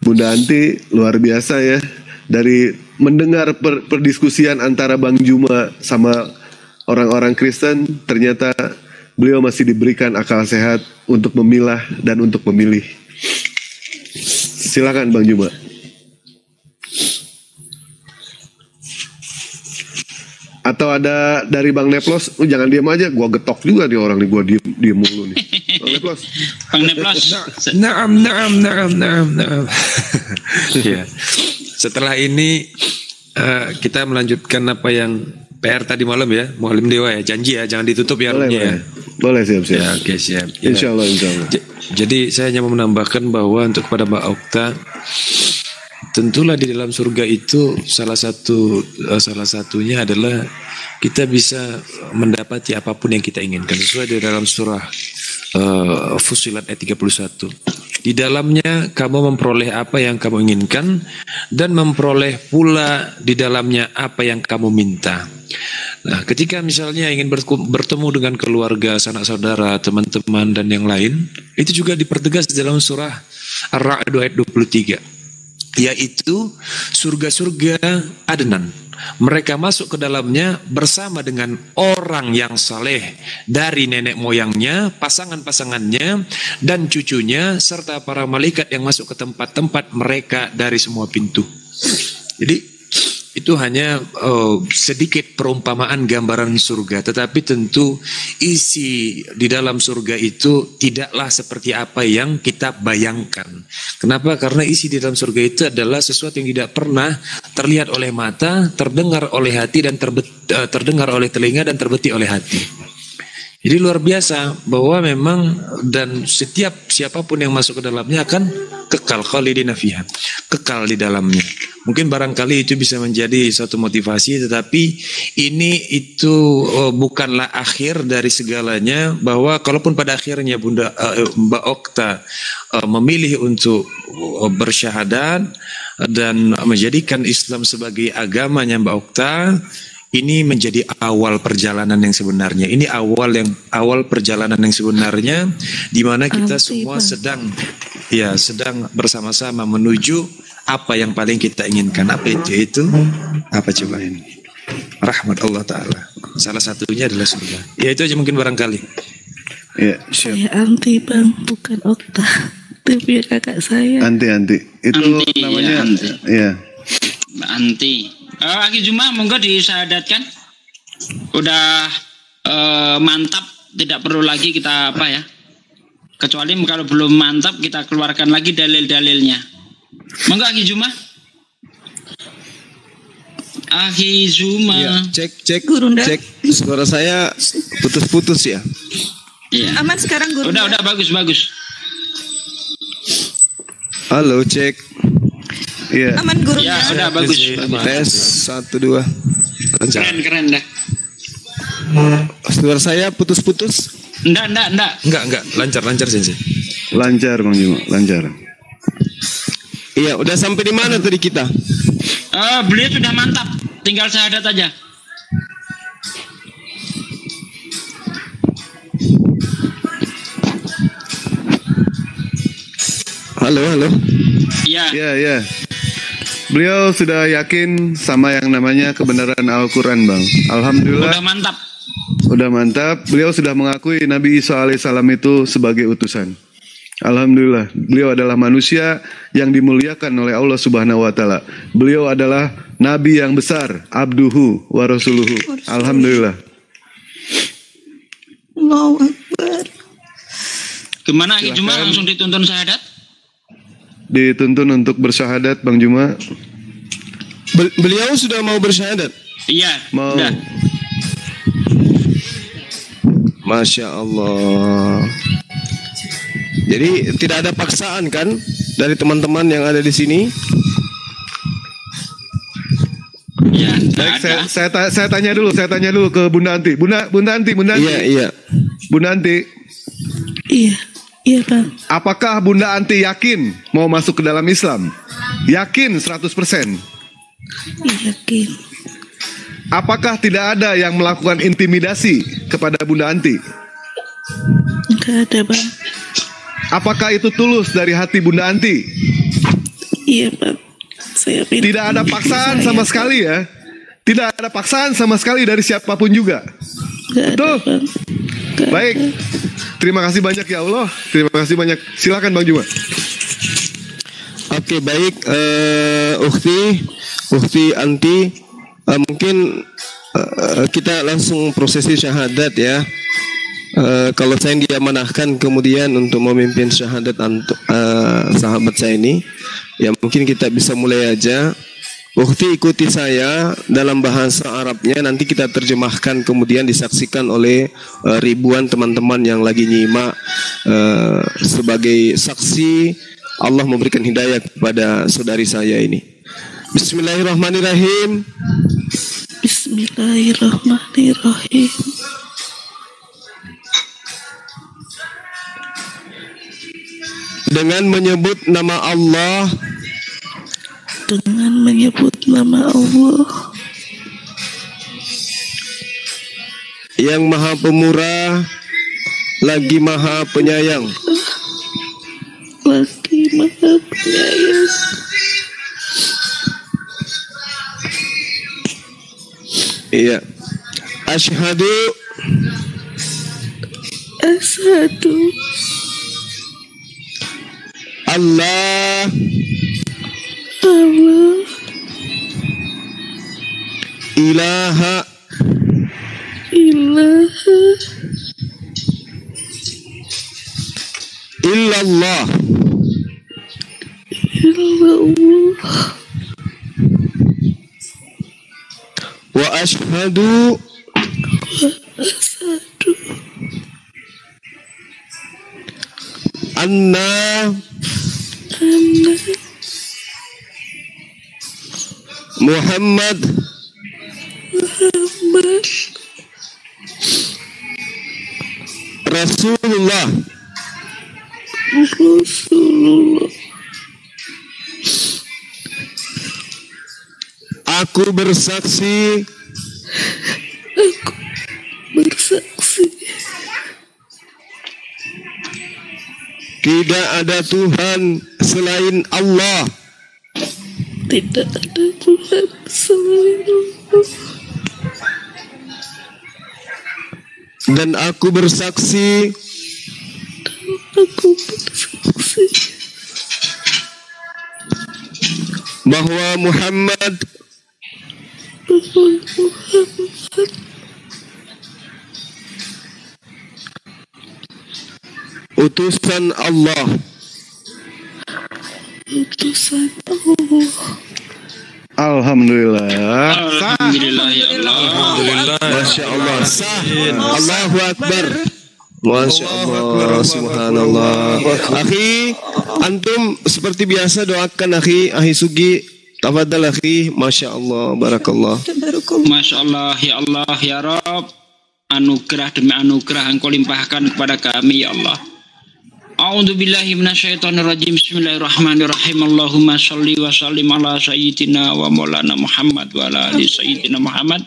Bunda Anti luar biasa ya. Dari mendengar perdiskusian antara Bang Juma sama orang-orang Kristen, ternyata beliau masih diberikan akal sehat untuk memilah dan untuk memilih. Silakan Bang Juma. Atau ada dari Bang Neplos, jangan diam aja, gua getok juga nih orang nih, gua diem mulu nih. Bang Neplos. Bang Neplos. Naam. Ya. Setelah ini kita melanjutkan apa yang PR tadi malam ya, Mualim Dewa ya, janji ya, jangan ditutup ya. Boleh siap. Ya, oke, siap. Ya. Insya Allah. Jadi saya hanya mau menambahkan bahwa untuk kepada Mbak Okta, tentulah di dalam surga itu salah satunya adalah kita bisa mendapati apapun yang kita inginkan sesuai di dalam surah Fussilat ayat 31. Di dalamnya kamu memperoleh apa yang kamu inginkan dan memperoleh pula di dalamnya apa yang kamu minta. Nah, ketika misalnya ingin bertemu dengan keluarga, sanak saudara, teman-teman dan yang lain, itu juga dipertegas dalam surah Ar-Ra'd ayat 23. Yaitu surga-surga Adnan. Mereka masuk ke dalamnya bersama dengan orang yang saleh dari nenek moyangnya, pasangan-pasangannya, dan cucunya, serta para malaikat yang masuk ke tempat-tempat mereka dari semua pintu. Jadi itu hanya sedikit perumpamaan gambaran surga, tetapi tentu isi di dalam surga itu tidaklah seperti apa yang kita bayangkan. Kenapa? Karena isi di dalam surga itu adalah sesuatu yang tidak pernah terlihat oleh mata, terdengar oleh hati, dan terdengar oleh telinga, dan terbetik oleh hati. Jadi luar biasa bahwa memang dan siapapun yang masuk ke dalamnya akan kekal, khalidina fiha, kekal di dalamnya. Mungkin barangkali itu bisa menjadi suatu motivasi, tetapi itu bukanlah akhir dari segalanya. Bahwa kalaupun pada akhirnya Mbak Okta memilih untuk bersyahadat dan menjadikan Islam sebagai agamanya Mbak Okta, ini menjadi awal perjalanan yang sebenarnya. Ini awal perjalanan yang sebenarnya, di mana kita semua sedang bersama-sama menuju apa yang paling kita inginkan. Apa itu? Apa coba ini? Rahmat Allah Ta'ala. Salah satunya adalah surga. Ya itu aja mungkin barangkali. Ya, saya Anti Bang, bukan Okta. Tapi kakak saya. Anti. Itu Anti, namanya. Anti. Ya. Mbak Anti. Aki Juma, monggo disyahadatkan. Udah mantap, tidak perlu lagi kita apa ya. Kecuali kalau belum mantap kita keluarkan lagi dalil-dalilnya. Monggo Aki Juma. Aki Juma. Ya, cek. Gurunda. Cek. Suara saya putus-putus ya. Iya. Aman sekarang Gurunda. Udah bagus. Halo, cek. Iya. Aman Gurunda. Ya, udah bagus. Tes 1 2. Lancar. Keren dah. Suara saya putus-putus. Enggak. Enggak, lancar Sensei. Lancar Bang Juma, lancar. Iya, udah sampai di mana tadi kita? Beliau sudah mantap, tinggal syahadat aja. Halo. Ya. Ya. Beliau sudah yakin sama yang namanya kebenaran Al-Quran, Bang. Alhamdulillah. Udah mantap. Beliau sudah mengakui Nabi Isa alaihissalam itu sebagai utusan. Alhamdulillah. Beliau adalah manusia yang dimuliakan oleh Allah Subhanahu wa taala. Beliau adalah nabi yang besar, abduhu wa rasuluhu. Alhamdulillah. Allahu Akbar. Gimana Juma langsung dituntun syahadat? Dituntun untuk bersyahadat, Bang Juma. Beliau sudah mau bersyahadat? Iya, mau. Udah. Masya Allah. Jadi tidak ada paksaan kan dari teman-teman yang ada di sini? Ya, baik, saya tanya dulu ke Bunda Anti. Bunda Anti. Iya. Bunda Anti. Iya, Bang. Apakah Bunda Anti yakin mau masuk ke dalam Islam? Yakin 100%? Yakin. Apakah tidak ada yang melakukan intimidasi kepada Bunda Anti? Enggak ada, Bang. Apakah itu tulus dari hati Bunda Anti? Iya, Bang. Tidak ada paksaan sama sekali ya? Tidak ada paksaan sama sekali dari siapapun juga? Betul? Baik. Terima kasih banyak ya Allah. Terima kasih banyak. Silakan Bang Juma. Oke, baik. Ukhti Anti, mungkin kita langsung prosesi syahadat ya. Kalau saya diamanahkan kemudian untuk memimpin syahadat sahabat saya ini, ya mungkin kita bisa mulai aja. Ukhti ikuti saya dalam bahasa Arabnya, nanti kita terjemahkan kemudian disaksikan oleh ribuan teman-teman yang lagi nyimak sebagai saksi Allah memberikan hidayah kepada saudari saya ini. Bismillahirrahmanirrahim. Bismillahirrahmanirrahim. Dengan menyebut nama Allah. Dengan menyebut nama Allah yang Maha Pemurah lagi Maha Penyayang. Lagi Maha Penyayang. Iya. Asyhadu Allah ilaha illallah wa asyhadu anna Muhammad Rasulullah. Aku bersaksi tidak ada Tuhan selain Allah. Tidak ada Tuhan selain Allah. Dan aku bersaksi bahwa Muhammad utusan Allah. Alhamdulillah. Alhamdulillah ya Allah. Alhamdulillah. Masya Allah. Sah. Allahu Akbar. Masya Allah. Subhanallah. Akhi, antum seperti biasa doakan akhi Sugi. Tafadhal akhi. Masya Allah. Barakallah. Masya Allah ya Allah ya Rabb. Anugerah demi anugerah Engkau limpahkan kepada kami ya Allah. A'udzu billahi minasyaitonir rajim. Bismillahirrahmanirrahim. Allahumma shalli wa sallim ala sayyidina wa maulana Muhammad wa ala ali sayyidina Muhammad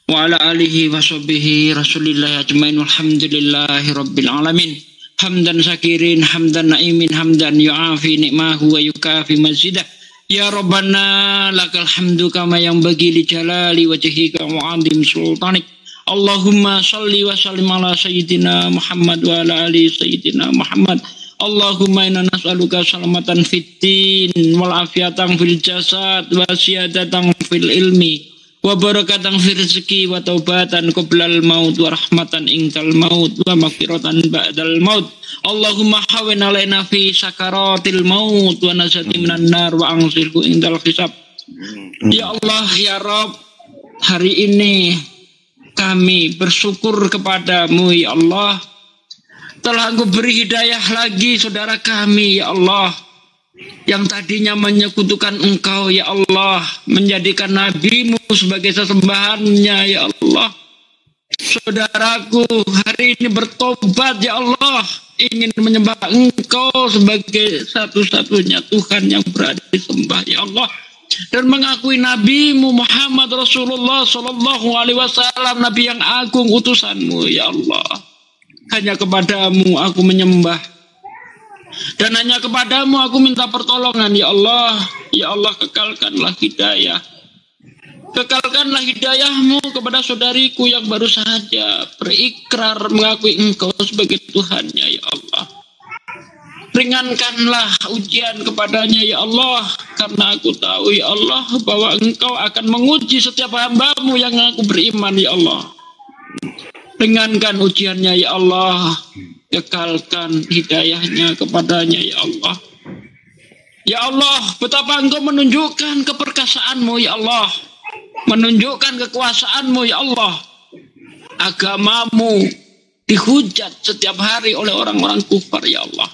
wa ala alihi wa sahbihi rasulillah ajmain walhamdulillahi rabbil alamin. Hamdan syakirin, hamdan naimin, hamdan yu'afi ni'mahu wa yukafi mazidah. Ya Rabbana lakal hamdu kama yang bagi li jalali wajhika wa 'azim sultanik. Allahumma salli wa sallim ala sayyidina Muhammad wa ala ali sayyidina Muhammad. Allahumma inna nas'aluka salamatan fid din wal afiyatan fil jasad wa siyadatan fil ilmi wa barakatan fil rizqi wa taubatan qoblal maut wa rahmatan ingkal maut wa maghfiratan ba'dal maut. Allahumma hawin alaina fi sakaratil maut wa najati minan nar wa anzilhu indal hisab. Ya Allah ya Rabb, hari ini kami bersyukur kepadamu ya Allah, telah Engkau beri hidayah lagi saudara kami ya Allah, yang tadinya menyekutukan Engkau ya Allah, menjadikan nabimu sebagai sesembahannya ya Allah. Saudaraku hari ini bertobat ya Allah, ingin menyembah Engkau sebagai satu-satunya Tuhan yang berhak disembah ya Allah, dan mengakui nabimu Muhammad Rasulullah Sallallahu Alaihi Wasallam, Nabi yang agung utusanmu ya Allah. Hanya kepadamu aku menyembah, dan hanya kepadamu aku minta pertolongan ya Allah. Ya Allah, kekalkanlah hidayah, kekalkanlah hidayahmu kepada saudariku yang baru saja berikrar mengakui Engkau sebagai Tuhannya ya Allah. Ringankanlah ujian kepadanya ya Allah, karena aku tahu ya Allah bahwa Engkau akan menguji setiap hambamu yang aku beriman ya Allah. Ringankan ujiannya ya Allah, kekalkan hidayahnya kepadanya ya Allah. Ya Allah, betapa Engkau menunjukkan keperkasaanmu ya Allah, menunjukkan kekuasaanmu ya Allah. Agamamu dihujat setiap hari oleh orang-orang kufar ya Allah,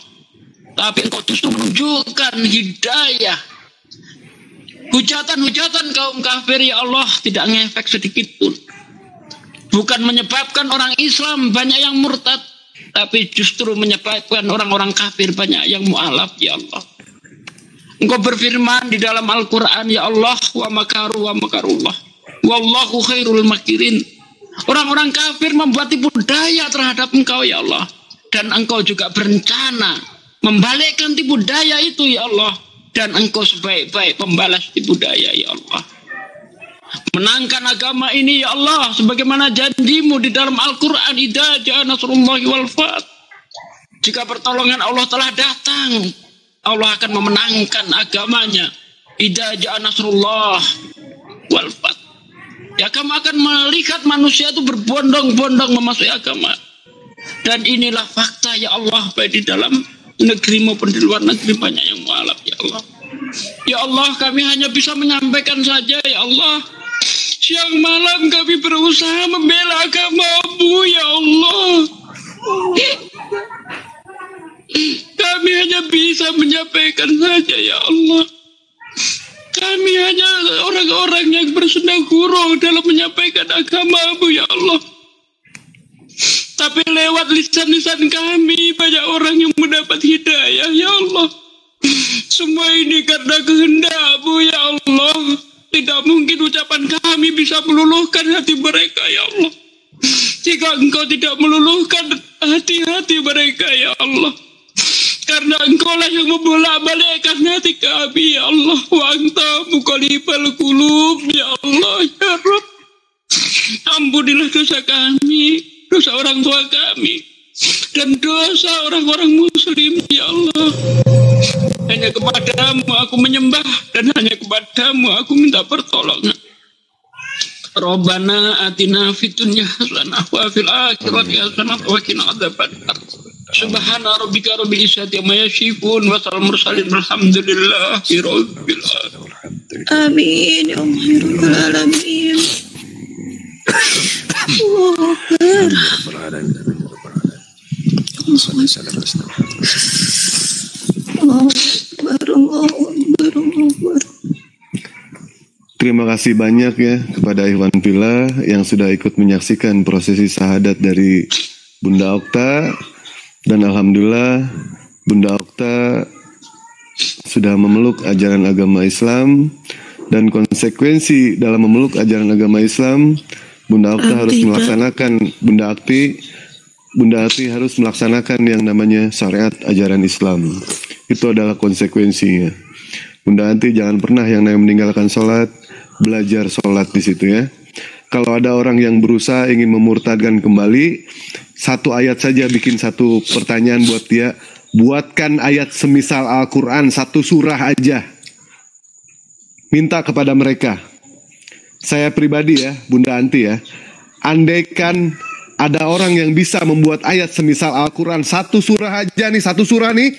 tapi Engkau justru menunjukkan hidayah. Hujatan-hujatan kaum kafir ya Allah tidak ngefek sedikit pun. Bukan menyebabkan orang Islam banyak yang murtad, tapi justru menyebabkan orang-orang kafir banyak yang mu'alaf ya Allah. Engkau berfirman di dalam Al-Quran ya Allah, wa makaru wa makarullah wallahu khairul makirin. Orang-orang kafir membuat tipu daya terhadap Engkau ya Allah, dan Engkau juga berencana membalikkan tipu daya itu ya Allah, dan Engkau sebaik-baik pembalas tipu daya ya Allah. Menangkan agama ini ya Allah, sebagaimana janjimu di dalam Al-Quran, idza ja'a nasrullahi wal fath. Jika pertolongan Allah telah datang, Allah akan memenangkan agamanya. Idza ja'a nasrullah wal fath. Ya, kamu akan melihat manusia itu berbondong-bondong memasuki agama. Dan inilah fakta ya Allah, baik di dalam negeri maupun di luar negeri banyak yang mualaf ya Allah. Ya Allah, kami hanya bisa menyampaikan saja ya Allah. Siang malam kami berusaha membela agama-Mu ya Allah. Kami hanya bisa menyampaikan saja ya Allah. Kami hanya orang-orang yang bersendang gurau dalam menyampaikan agama-Mu ya Allah. Tapi lewat lisan-lisan kami banyak orang yang mendapat hidayah ya Allah. Semua ini karena kehendak-Mu ya Allah. Tidak mungkin ucapan kami bisa meluluhkan hati mereka ya Allah. Jika Engkau tidak meluluhkan hati-hati mereka ya Allah, karena Engkau lah yang membolak-balikkan hati kami ya Allah. Wa anta muqallibal qulub ya Allah ya Rabb. Ampunilah dosa kami, dosa orang tua kami, dan dosa orang-orang muslim ya Allah. Hanya kepadamu aku menyembah, dan hanya kepadamu aku minta pertolongan. Rabbana atina fid dunya hasanah wa fil akhirati hasanah wa qina adzabannar. Subhana rabbika rabbil izzati amma yasifun wa salamun mursalin walhamdulillahi rabbil alamin. Amin ya rabbal alamin. Terima kasih banyak ya kepada Ikhwan Fillah yang sudah ikut menyaksikan prosesi syahadat dari Bunda Okta, dan alhamdulillah Bunda Okta sudah memeluk ajaran agama Islam, dan konsekuensi dalam memeluk ajaran agama Islam, Bunda Akti harus Pak. melaksanakan Bunda Akti harus melaksanakan yang namanya syariat ajaran Islam. Itu adalah konsekuensinya. Bunda Akti jangan pernah yang namanya meninggalkan sholat, belajar sholat di situ ya. Kalau ada orang yang berusaha ingin memurtadkan kembali, satu ayat saja bikin satu pertanyaan buat dia. Buatkan ayat semisal Al-Quran, satu surah aja. Minta kepada mereka. Saya pribadi ya, Bunda Anti ya. Andaikan ada orang yang bisa membuat ayat semisal Al-Quran, satu surah aja nih, satu surah nih.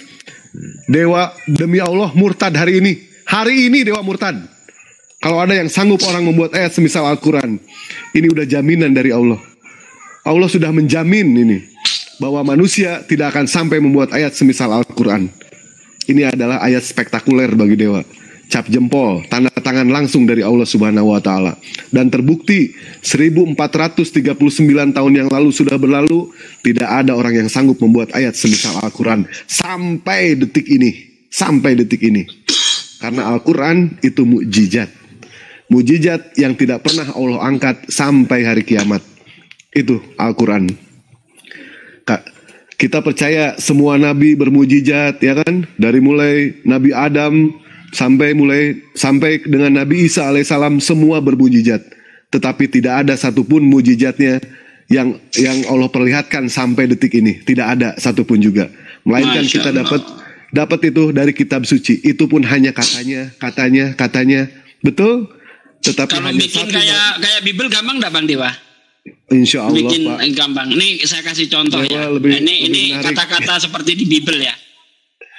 Dewa, demi Allah murtad hari ini. Hari ini Dewa murtad. Kalau ada yang sanggup orang membuat ayat semisal Al-Quran, ini udah jaminan dari Allah. Allah sudah menjamin ini, bahwa manusia tidak akan sampai membuat ayat semisal Al-Quran. Ini adalah ayat spektakuler bagi Dewa. Cap jempol, tanda tangan langsung dari Allah Subhanahu wa Ta'ala. Dan terbukti 1439 tahun yang lalu sudah berlalu, tidak ada orang yang sanggup membuat ayat semisal Al-Quran sampai detik ini. Sampai detik ini. Karena Al-Quran itu mukjizat. Mukjizat yang tidak pernah Allah angkat sampai hari kiamat. Itu Al-Quran. Kita percaya semua nabi bermukjizat, ya kan? Dari mulai Nabi Adam sampai dengan Nabi Isa alaihissalam, semua bermukjizat. Tetapi tidak ada satupun mukjizatnya yang Allah perlihatkan sampai detik ini. Tidak ada satupun juga. Melainkan kita dapat itu dari kitab suci. Itu pun hanya katanya. Betul? Tetapi kalau bikin kayak Bible gampang enggak Bang Dewa? Insya Allah bikin Pak. Gampang. Ini saya kasih contoh ya. Ini kata-kata seperti di Bible ya.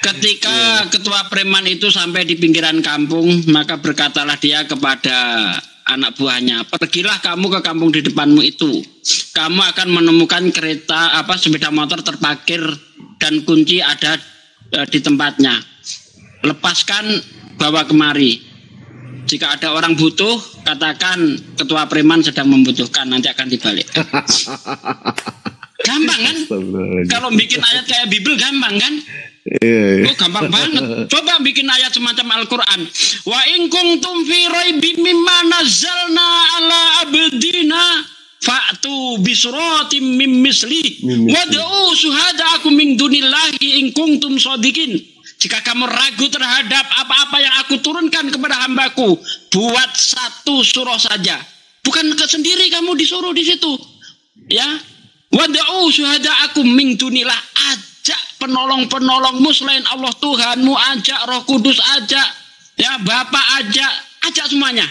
Ketika ketua preman itu sampai di pinggiran kampung, maka berkatalah dia kepada anak buahnya, pergilah kamu ke kampung di depanmu itu. Kamu akan menemukan sepeda motor terparkir dan kunci ada di tempatnya. Lepaskan, bawa kemari. Jika ada orang butuh, katakan ketua preman sedang membutuhkan, nanti akan dibalik. Gampang kan? Kalau bikin ayat kayak Bible gampang kan? Oh, gampang banget. Coba bikin ayat semacam Al-Quran. Wa in kuntum fi raibim mimma nazzalna ala abdina fa'tu bisuratim mim misli wad'u syuhada'akum min dunillahi in kuntum shadiqin. Jika kamu ragu terhadap apa-apa yang aku turunkan kepada hambaku, buat satu surah saja. Bukan sendiri kamu disuruh di situ. Ya. Wad'u syuhada'akum min dunillah, ajak penolong-penolongmu selain Allah Tuhanmu, ajak Roh Kudus, ajak ya Bapak, ajak semuanya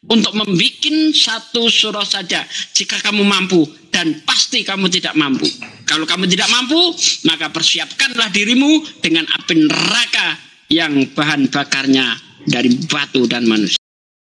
untuk membuat satu surah saja jika kamu mampu, dan pasti kamu tidak mampu. Kalau kamu tidak mampu, maka persiapkanlah dirimu dengan api neraka yang bahan bakarnya dari batu dan manusia.